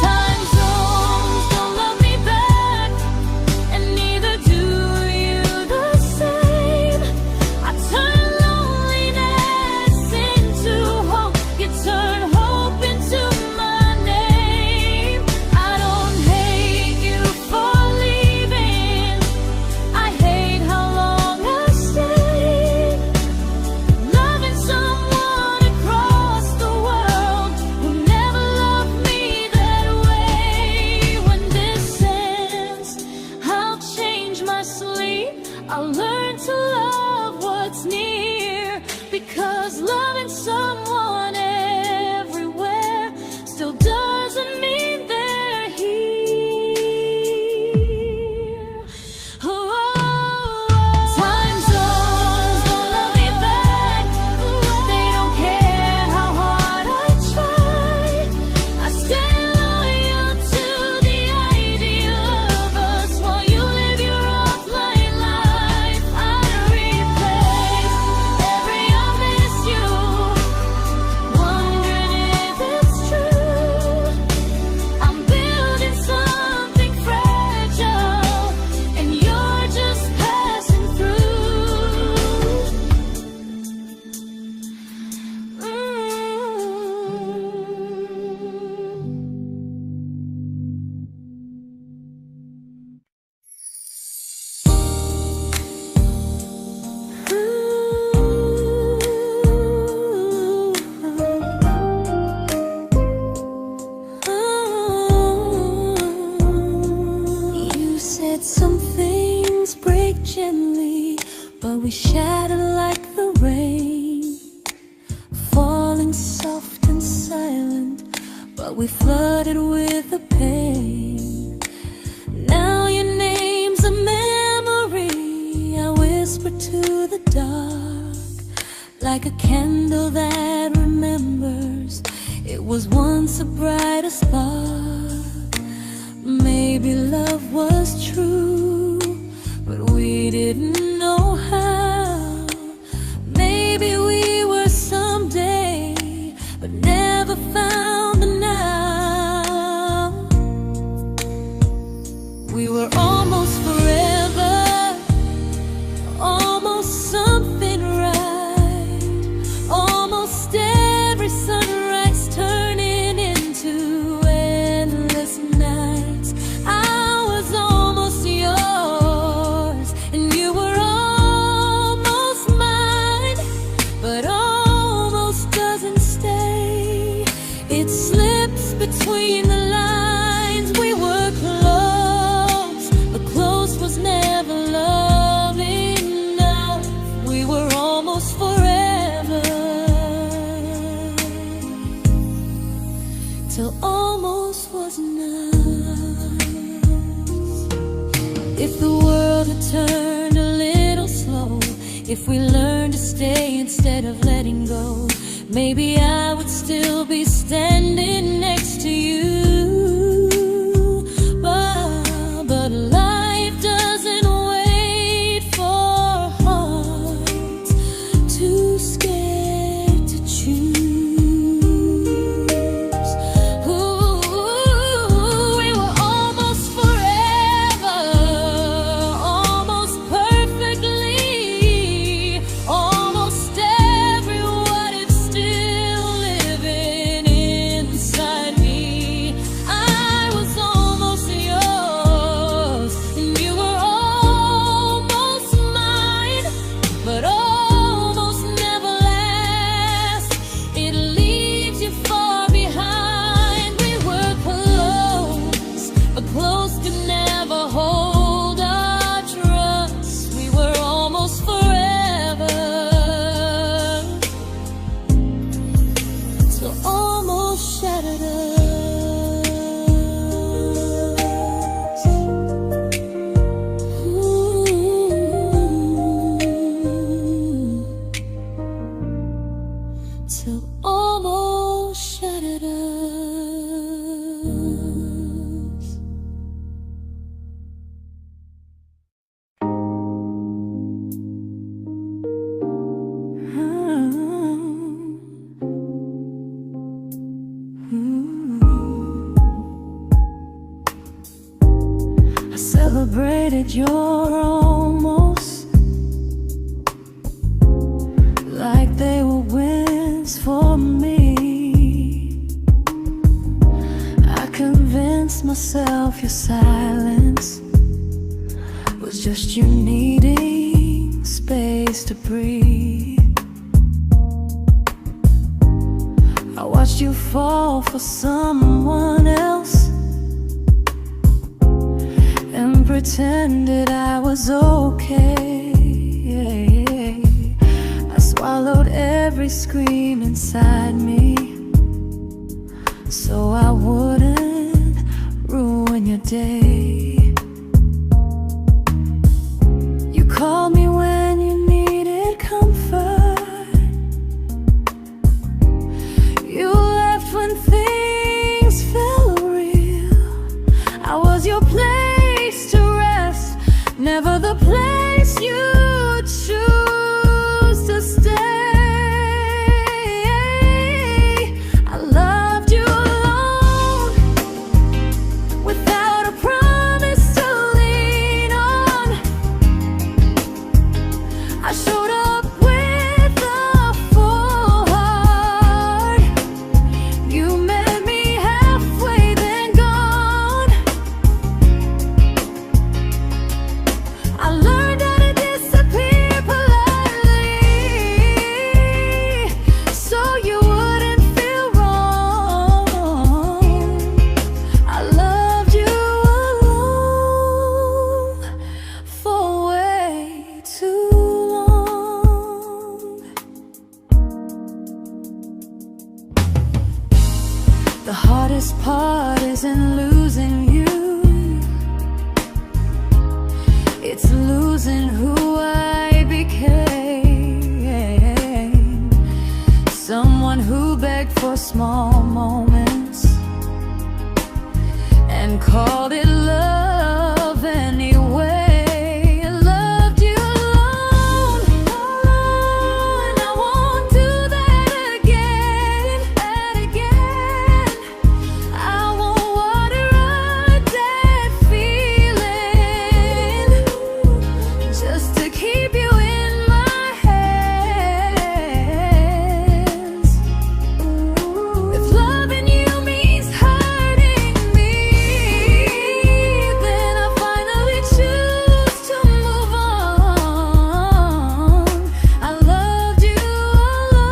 Time zones don't love me back, and neither do you the same. I turn loneliness into hope, you turn hope into my name. I don't hate you for leaving, I hate how long I stayed. Loving someone across the world who never loved me that way. When this ends, I'll change my sleep, I'll learn to love what's near, because loving someone everywhere still doesn't mean they're here. Time zones don't love me back. They don't care how hard I try. I stay loyal to the idea of us while you live your offline life. I replace every I miss you, wondering if it's true. I'm building something fragile, and you're just passing through. You said some things break gently, but we shatter like the rain, falling soft and silent, but we flooded with the pain. Now your name's a memory I whisper to the dark, like a candle that remembers it was once a brighter spark. Maybe love was true, but we didn't know how. Maybe we were someday, but never found the now. We were almost forever, almost something right, almost every sunrise turning into endless nights. I was almost yours, and you were almost mine, but almost doesn't stay. It slips between the lines. We were close, but close was never love enough. We were almost forever, till almost was enough. If the world had turned a little slow, if we learned to stay instead of letting go, maybe I would still be standing next to you. But life doesn't celebrated your almost like they were wins for me. I convinced myself your silence was just you needing space to breathe. I watched you fall for someone else and pretended I was okay. I swallowed every scream inside me so I wouldn't ruin your day. You called me when you needed comfort. You left when things felt real. I was your place to rest, never the place you choose to stay. I loved you alone, without a promise to lean on. I showed up with a full heart. You met me halfway, then gone. I learned how to disappear politely, so you wouldn't feel wrong. I loved you alone for way too long. The hardest part isn't losing you, it's losing who I became. Someone who begged for small moments and called it love anyway. I loved you alone, and I won't do that again. I won't water a dead feeling just to keep you in my hands. If loving you means hurting me, then I finally choose to move on. I loved you alone,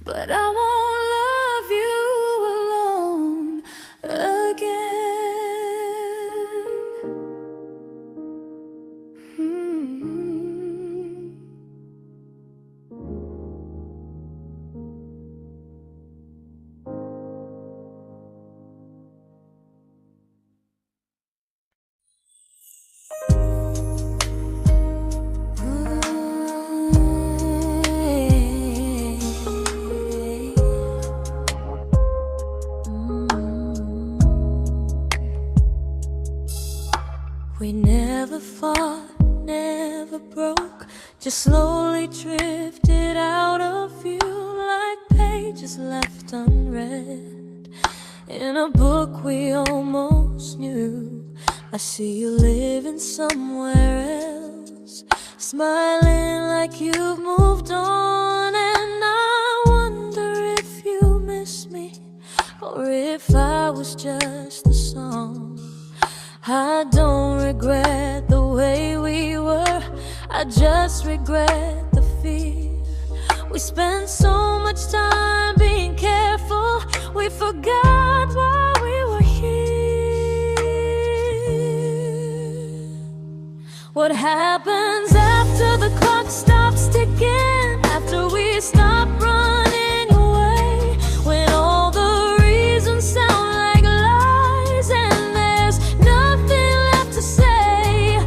but I won't love you alone again. We never fought, never broke, just slowly drifted out of view like pages left unread in a book we almost knew. I see you living somewhere else, smiling like you've moved on, and I wonder if you miss me or if I was just the song. I don't regret the way we were, I just regret the fear. We spent so much time being careful, we forgot why we were here. What happens after the clock stops ticking, after we stop running away, when all the reasons sound like lies and there's nothing left to say?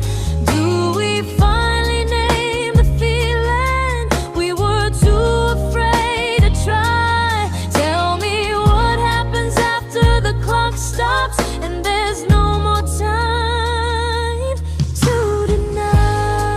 Do we finally name the feeling we were too afraid to try? Tell me what happens after the clock stops and there's no more time to deny.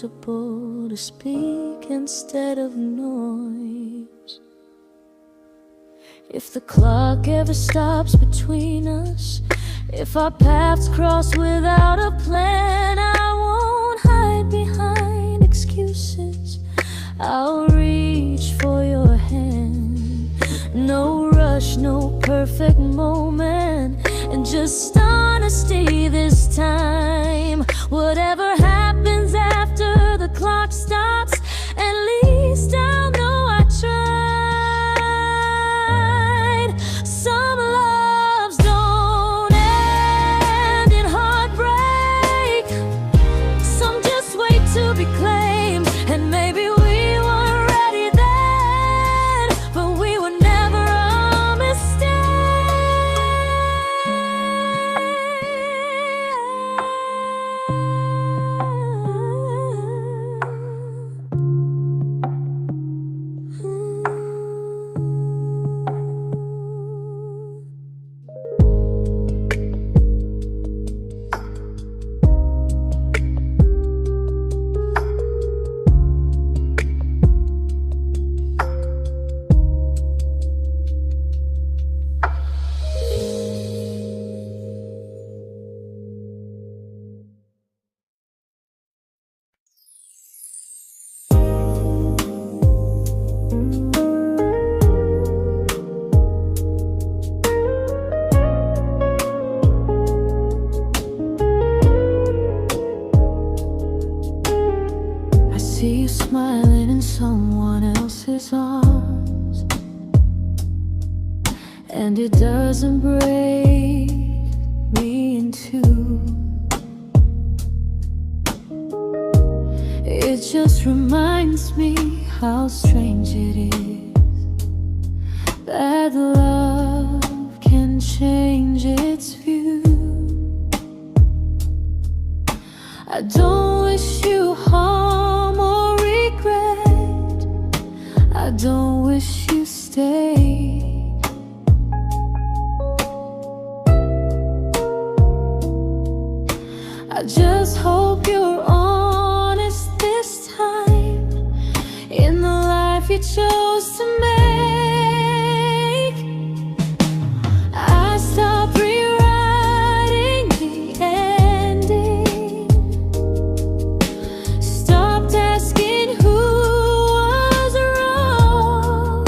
comfortable to speak instead of noise. If the clock ever stops between us, if our paths cross without a plan, I won't hide behind excuses. I'll reach for your hand. No rush, no perfect moment, and just honesty this time. Whatever happens after the clock stops, at least I'll know I tried. Some loves don't end in heartbreak, some just wait to be claimed. And maybe we weren't ready then, but we were never a mistake. I see you smiling in someone else's arms, and it doesn't break me in two. It just reminds me how strange it is that love can change its view. I don't wish you harm or regret, I don't wish you stay. I just hope you're honest this time in the life you chose to make. I stopped rewriting the ending, stopped asking who was wrong.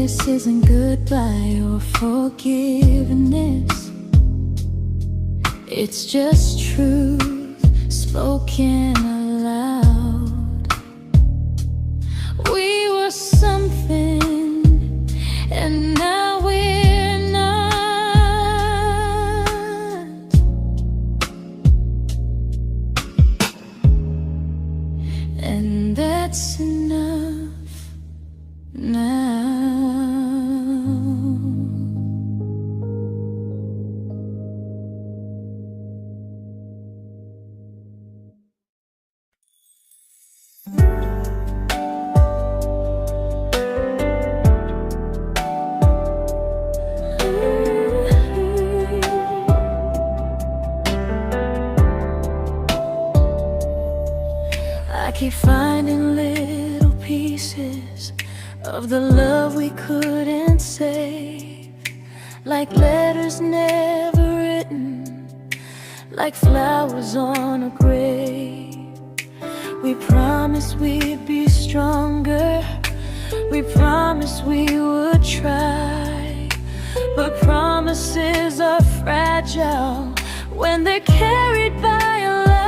This isn't goodbye or forgiveness. It's just truth spoken aloud. We were something, and now we're not. And that's enough now. I keep finding little pieces of the love we couldn't save, like letters never written, like flowers on a grave. We promised we'd be stronger, we promised we would try, but promises are fragile when they're carried by a lie.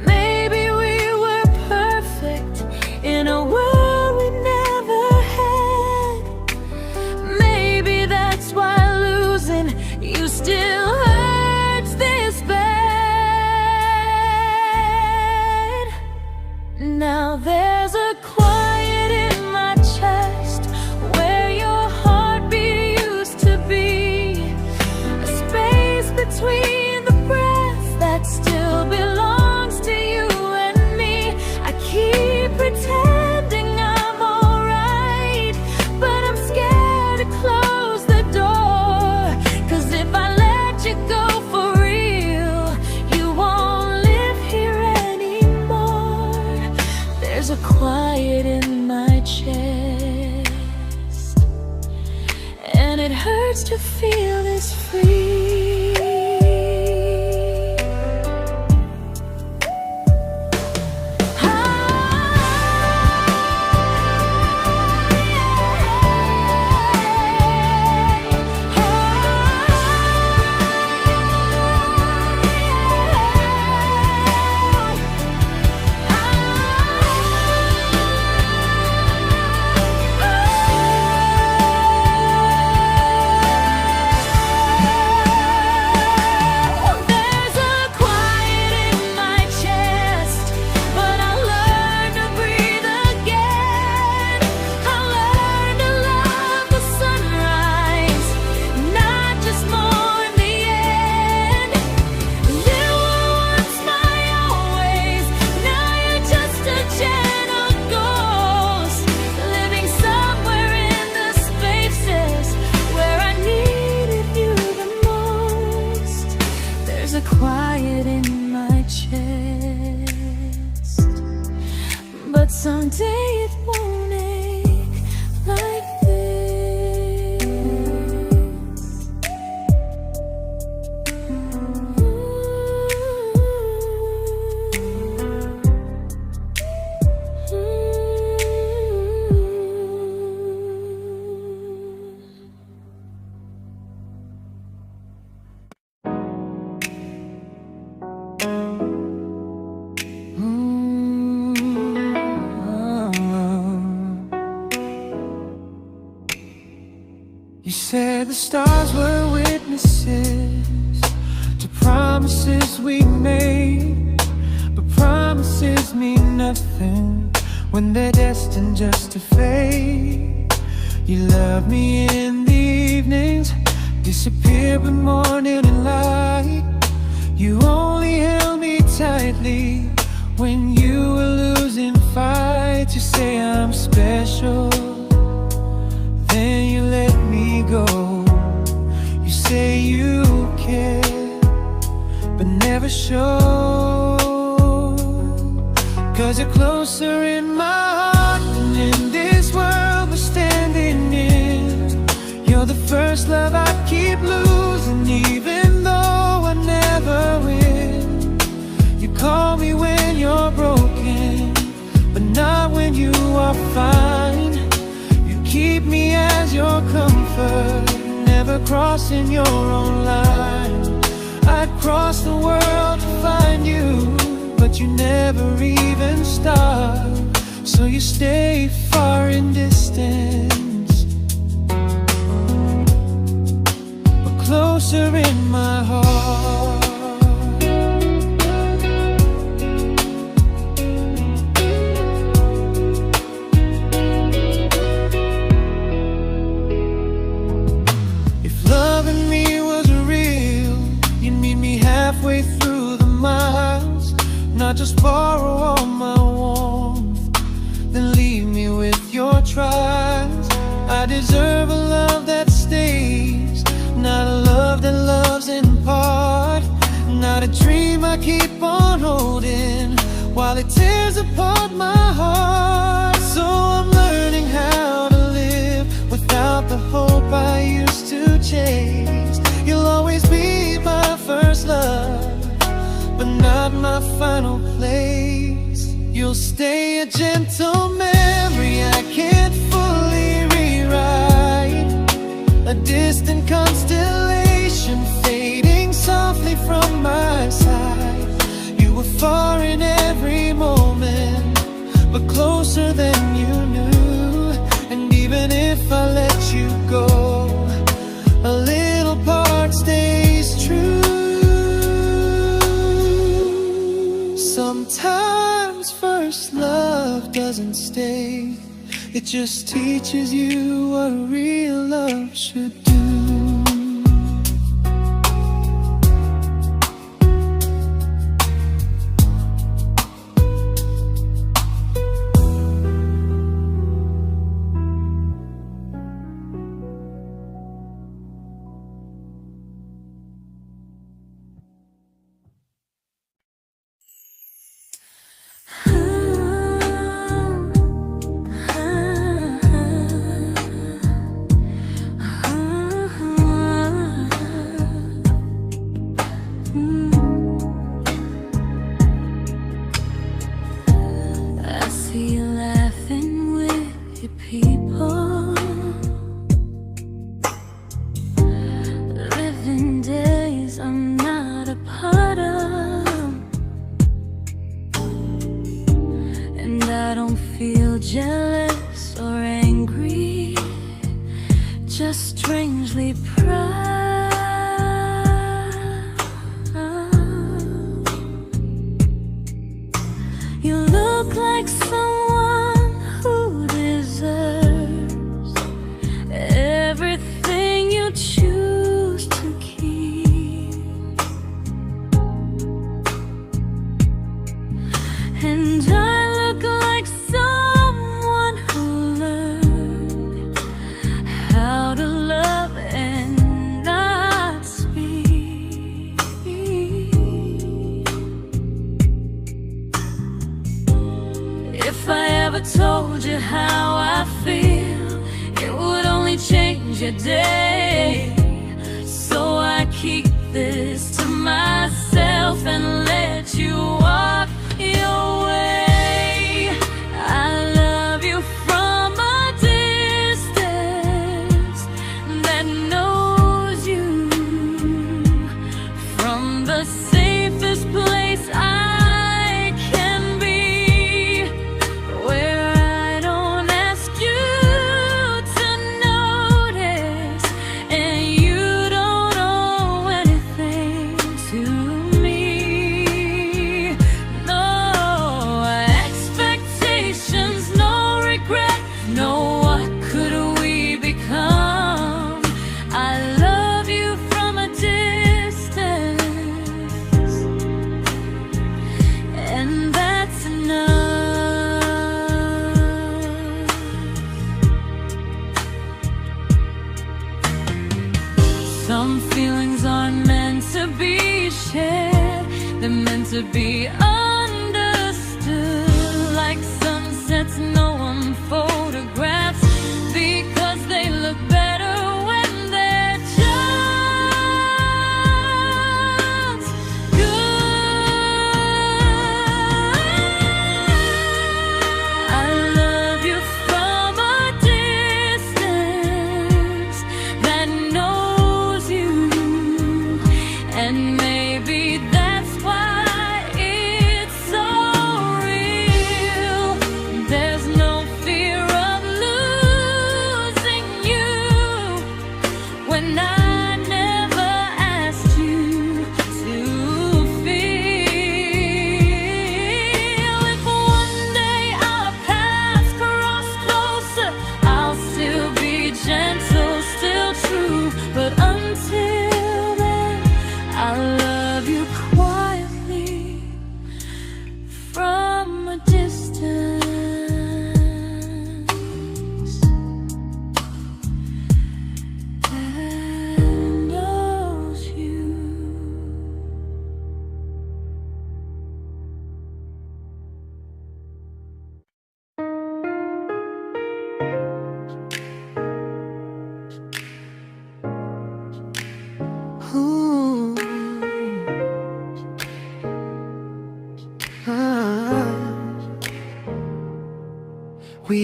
Maybe we were perfect in a world we never had. Maybe that's why losing you still hurts this bad. Now there's a quiet in my chest where your heartbeat used to be, a space between the breaths that still belongs to you and me. I keep pretending I'm alright, but I'm scared to close the door, 'cause if I let you go for real, you won't live here anymore. There's a quiet in my chest, and it hurts to feel this free. Quiet in my chest, but someday it won't ache like this. You said the stars were witnesses to promises we made, but promises mean nothing when they're destined just to fade. You love me in the evenings, disappear but morning and light. You only held me tightly when you were losing fights. You say I'm special, then you let me go. You say you care, but never show, 'cause you're closer in my heart than in this world we're standing in. You're the first love I keep losing, even though I never win. You call me when you're broken, but not when you are fine. You effort, never crossing your own line. I'd cross the world to find you, but you never even start. So you stay far in distance, but closer in my heart. Halfway through the miles, not just borrow all my warmth, then leave me with your trials. I deserve a love that stays, not a love that loves in part, not a dream I keep on holding while it tears apart my heart. So I'm learning how to live without the hope I used to chase. You'll always be my first love, but not my final place. You'll stay a gentle memory I can't fully rewrite, a distant constellation fading softly from my side. You were far in every moment, but closer than you knew. And even if I let you go, a little part stays true. Sometimes first love doesn't stay, it just teaches you what real love should do. Jealous or angry, just strangely proud. You look like someone who deserves everything you choose to keep. And I look like someone who learned how to love and not speak. If I ever told you how I feel, it would only change your day. So I keep this to myself and let you walk your way. I love you from a distance that knows you, from the safest place I can be, where I don't ask you to notice and you don't owe anything to me. No expectations, no regret, no what could we become. I love you from a distance, and that's enough. Some feelings aren't meant to be shared, they're meant to be understood. Like sunsets no one photographs, because they look better when they're just good. I love you from a distance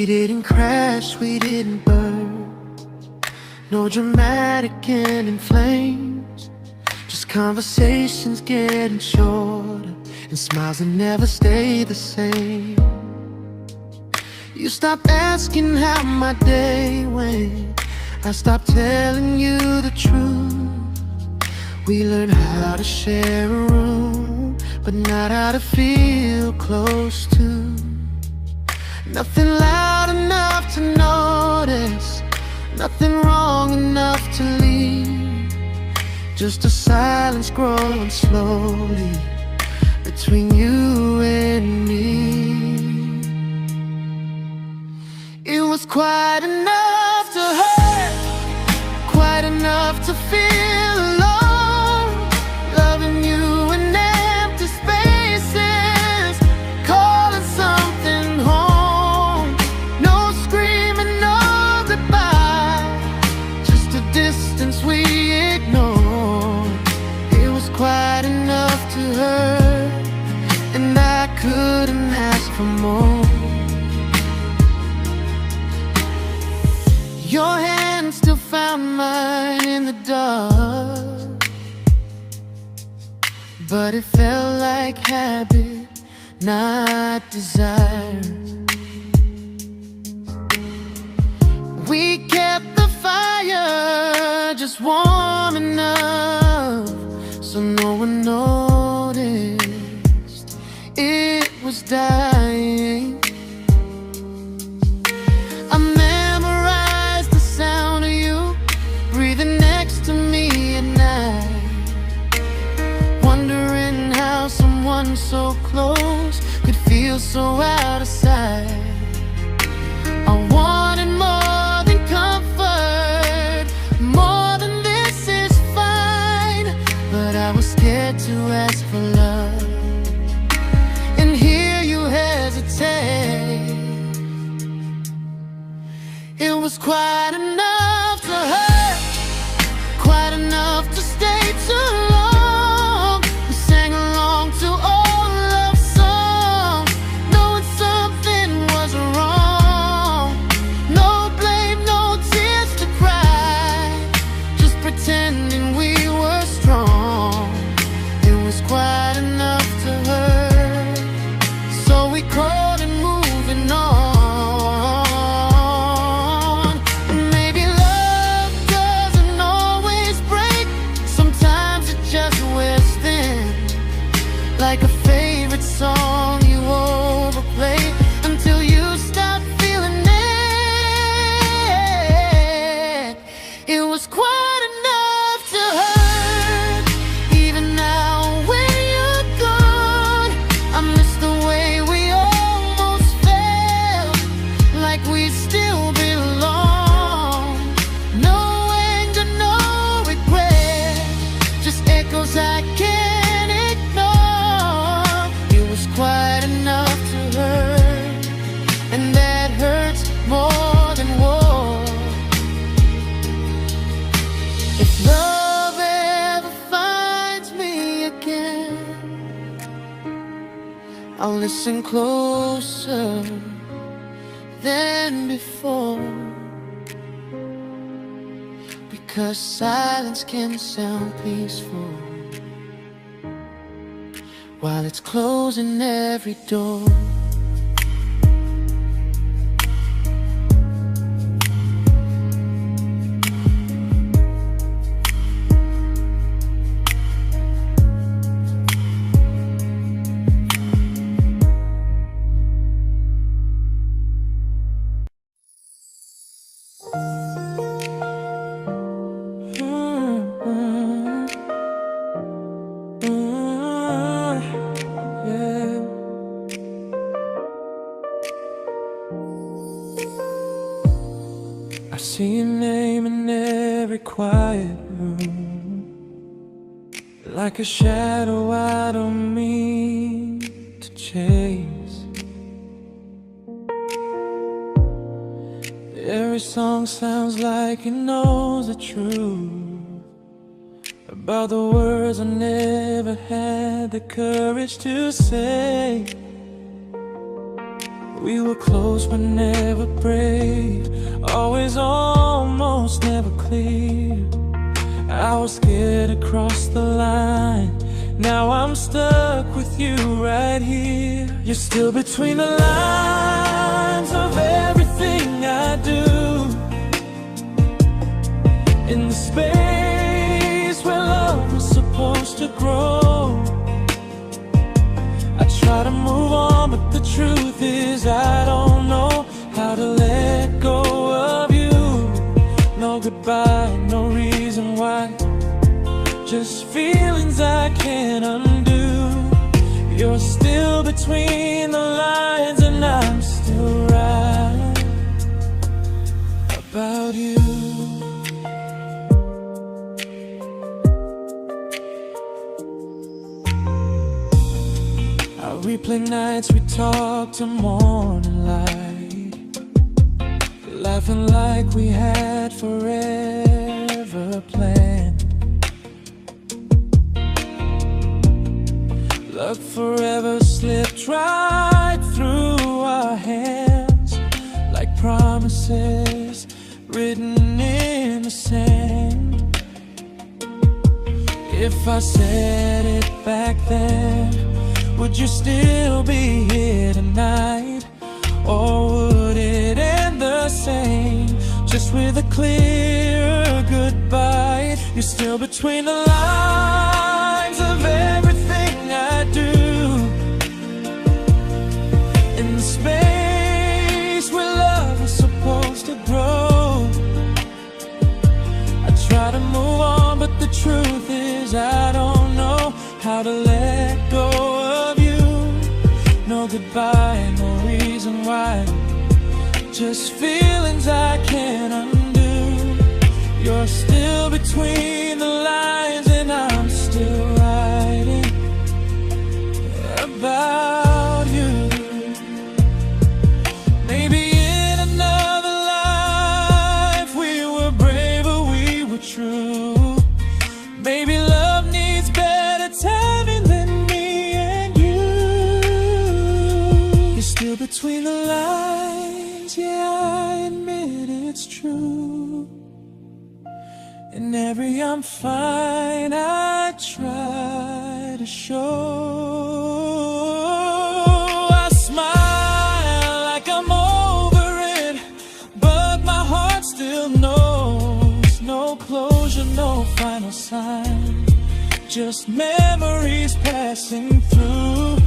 We didn't crash, we didn't burn. No dramatic end in flames. Just conversations getting shorter, and smiles that never stay the same. You stopped asking how my day went. I stopped telling you the truth. We learned how to share a room, but not how to feel close to. Nothing loud enough to notice, nothing wrong enough to leave. Just a silence growing slowly between you and me. It was quite enough to hurt, quite enough to feel alone. Loving you in empty spaces, calling something home. No screaming, no goodbye, just a distance we ignored. It was quite enough to hurt, and I couldn't ask for more. Your hand still found mine in the dark, but it felt like habit, not desire. We kept the fire just warm enough so no one noticed it was dying. I memorized the sound of you breathing next to me at night, wondering how someone so close could feel so out of sight. I wanted more than comfort, more than this is fine, but I was scared to ask for love and hear you hesitate. It was quite enough to hurt, quite enough to stay too long. We sang along to old love songs, knowing something was wrong. No blame, no tears to cry, just pretending we were strong. It was quite enough to hurt, so we crawled and moving on. Like a favorite song you overplay until you stop feeling it. It was quite enough to hurt. Even now when you're gone, I miss the way we almost felt, like we still belong. No anger, no regret, just echoes I can't ignore. It was quite enough to hurt, and that hurts more than war. If love ever finds me again, I'll listen closer than before, because silence can sound peaceful while it's closing every door. I see your name in every quiet room, like a shadow I don't mean to chase. Every song sounds like it knows the truth about the words I never had the courage to say. We were close but never brave, always almost never clear. I was scared to cross the line, now I'm stuck with you right here. You're still between the lines of everything I do, in the space where love was supposed to grow. I try to move on, but the truth is I don't know how to let go of you. No goodbye, no reason why, just feelings I can't undo. You're still between the lines and I'm still right about you. I replay nights we talk to morning light, laughing like we had forever planned. Luck forever slipped right through our hands, like promises written in the sand. If I said it back then, would you still be here tonight? Or would it end the same, just with a clear goodbye? You're still between the lines of everything I do, in the space where love is supposed to grow. I try to move on, but the truth is I don't know how to let go of you. No goodbye, no reason why, just feelings I can't undo. You're still between the lines and I'm still writing about you. Maybe in another life we were braver, we were true. Maybe love needs better timing than me and you. You're still between the lines, yeah, I admit it's true. In every I'm fine I try to show. I smile like I'm over it, but my heart still knows. No closure, no final sign, just memories passing through.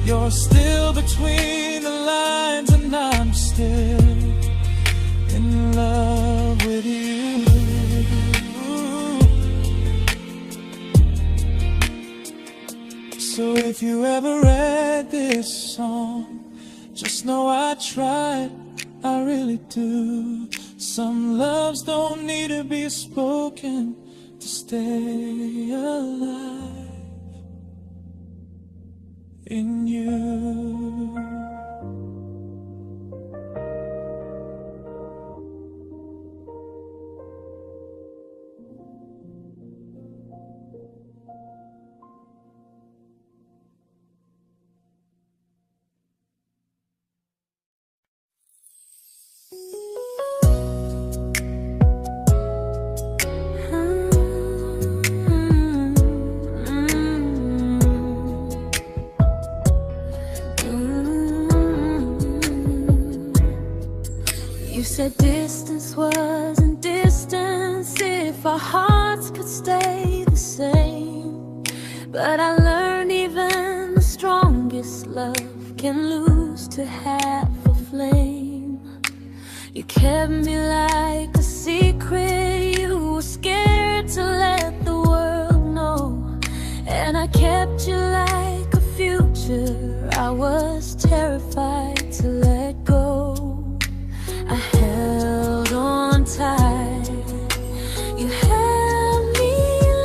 You're still between the lines and I'm still in love with you. So if you ever read this song, just know I tried, I really do. Some loves don't need to be spoken to stay alive in you. You said distance wasn't distance if our hearts could stay the same. But I learned even the strongest love can lose to half a flame. You kept me like a secret, you were scared to let the world know. And I kept you like a future, I was terrified to let go. I held on tight, you held me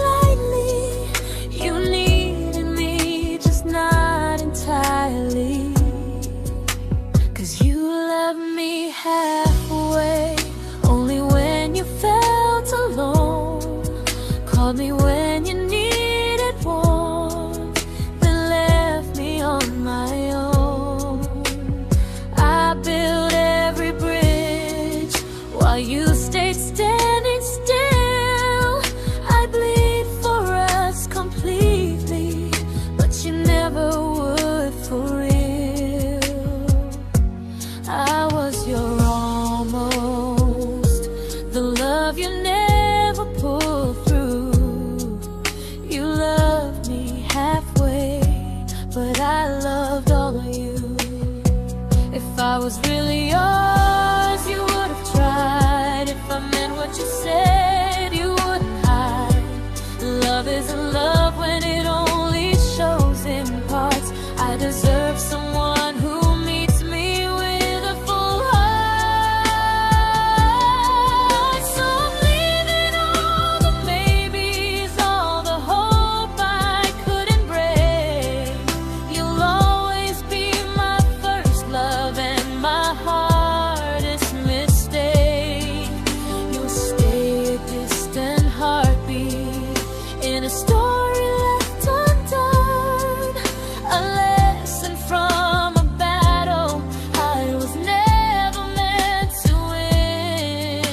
lightly. You needed me, just not entirely. 'Cause you loved me halfway, only when you felt alone. Called me when you needed warmth, then left me on my own. I you stayed standing still. I bleed for us completely, but you never would for real. I was your almost, the love you never pulled through. You loved me halfway, but I loved all of you. If I was really yours, you would have tried. If I meant what you said, you wouldn't hide. Love isn't love when it only shows in parts. I deserve someone who meets me with a full heart. So I'm leaving all the maybes, all the hope I couldn't break. You'll always be my first love and my hardest mistake. You'll stay a distant heartbeat in a story left undone, a lesson from a battle I was never meant to win.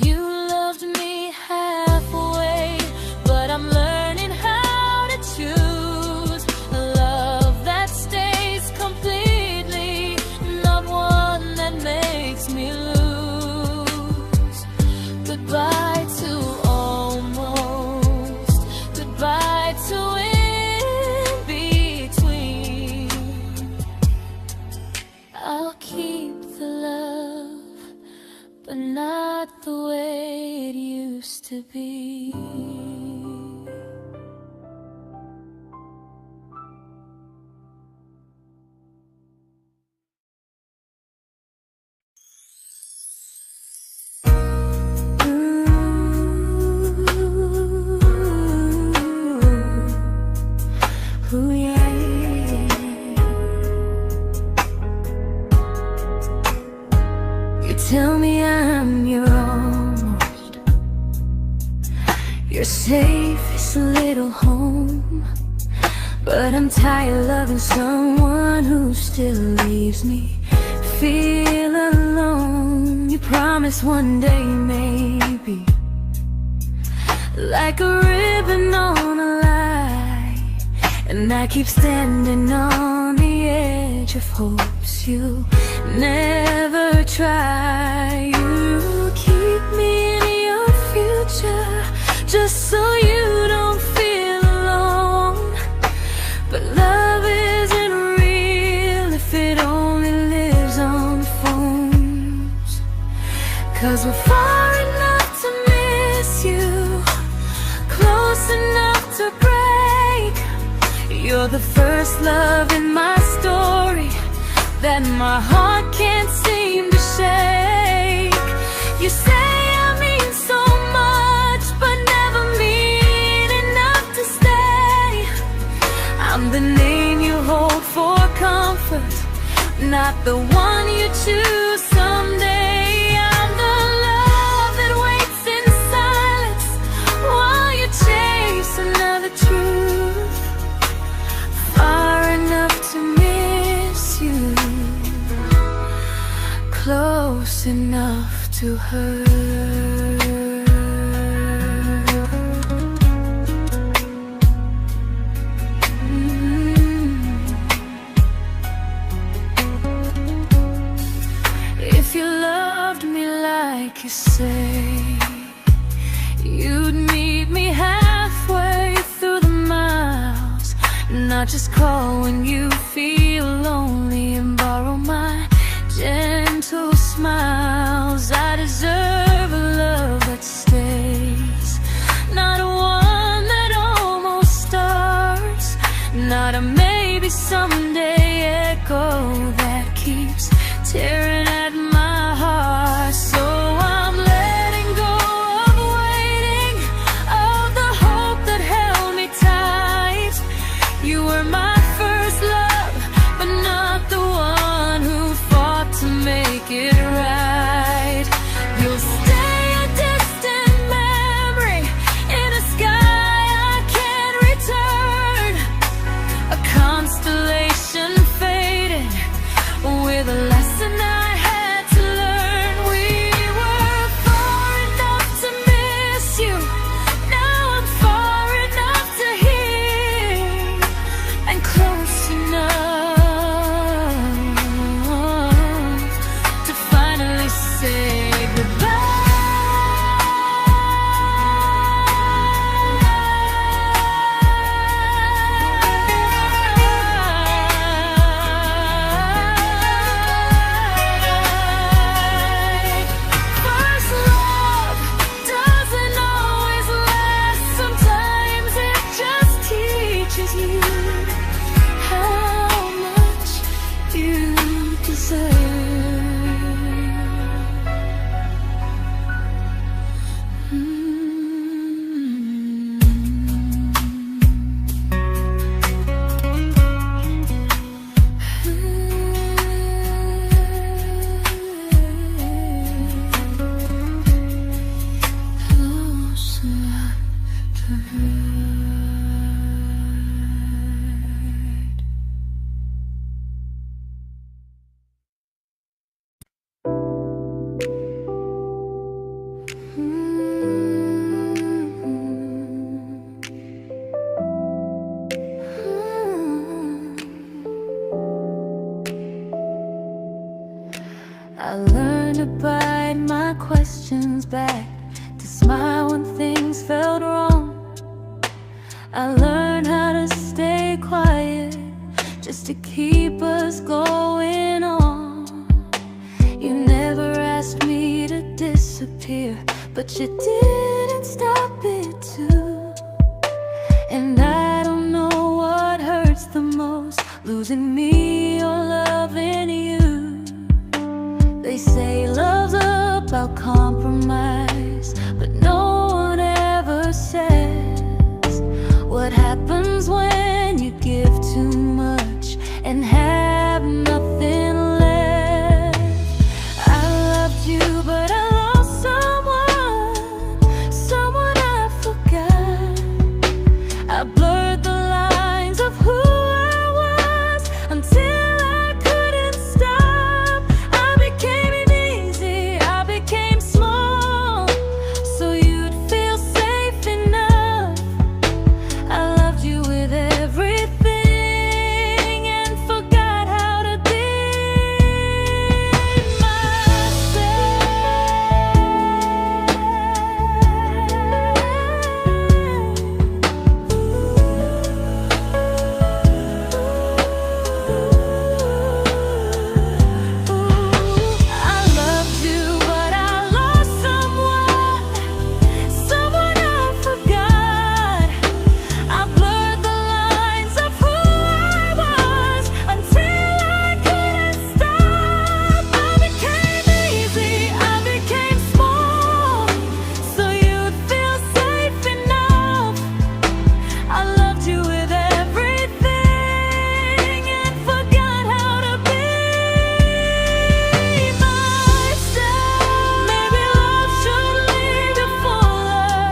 You loved me halfway, but I'm learning how to choose a love that stays completely, not one that makes me lose. Goodbye to almost, goodbye to in between. I'll keep the love, but not the way it used to be. Ooh, yeah, yeah. You tell me I'm your almost, your safest little home, but I'm tired loving someone who still leaves me feel alone. You promise one day maybe, like a ribbon on a line, and I keep standing on the edge of hopes you never try. You keep me in your future just so you don't feel alone. But love isn't real if it only lives on phones. 'Cause we're far enough to miss you, close enough to break. You're the first love in my story that my heart can't seem to shake. You say I mean so much, but never mean enough to stay. I'm the name you hold for comfort, not the one you choose someday. I'm the love that waits in silence while you chase another truth. Far enough to miss you, close enough to hurt. If you loved me like you say, you'd meet me halfway through the miles, not just call when you feel lonely and borrow my gentle smiles. I deserve a love that stays, not one that almost starts, not a maybe someday echo that keeps tearing at my heart. So I'm letting go of waiting, of the hope that held me tight. You were my first love, but not the one who fought to make it right. You'll stay a distant memory in a sky I can't return, a constellation faded with a lesson I had I learned to bite my questions back, to smile when things felt wrong. I learned how to stay quiet, just to keep us going on. You never asked me to disappear, but you didn't stop it too. And I don't know what hurts the most, losing me or loving you. They say love's about compromise, but no one ever says what happens when you give too much and have nothing left. I loved you, but I lost someone I forgot. I blurred the lines of who I was until I couldn't stop. I became easy, I became small, so you'd feel safe enough. I loved you with everything and forgot how to be I loved you, but I lost someone I forgot. I blurred the lines of who I was until I couldn't stop. I became easy, I became small, so you'd feel safe enough. I loved you with everything and forgot how to be myself. Maybe love should leave you fuller,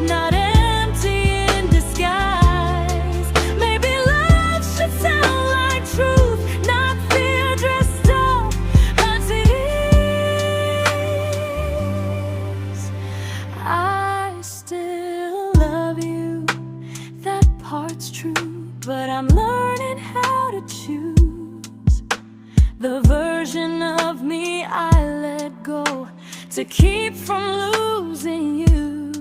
not empty in disguise. Maybe love should sound like truth, not fear dressed up as it is. I still love you, that part's true, but I'm learning how to choose the version of me I let go to keep from losing you.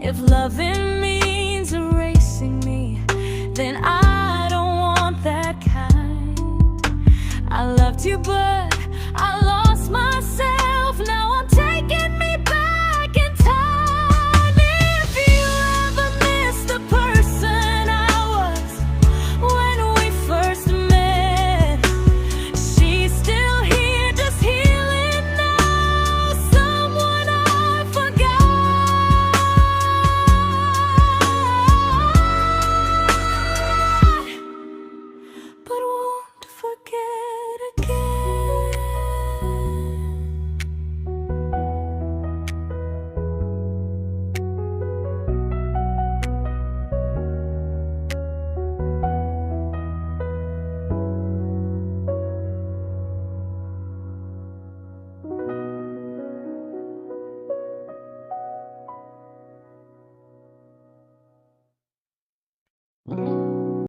If loving means erasing me, then I don't want that kind. I loved you, but I lost myself. Now I'm taking me back in time. If you ever miss the person I was when we first met, she's still here, just healing now. Someone I forgot, but won't forget again.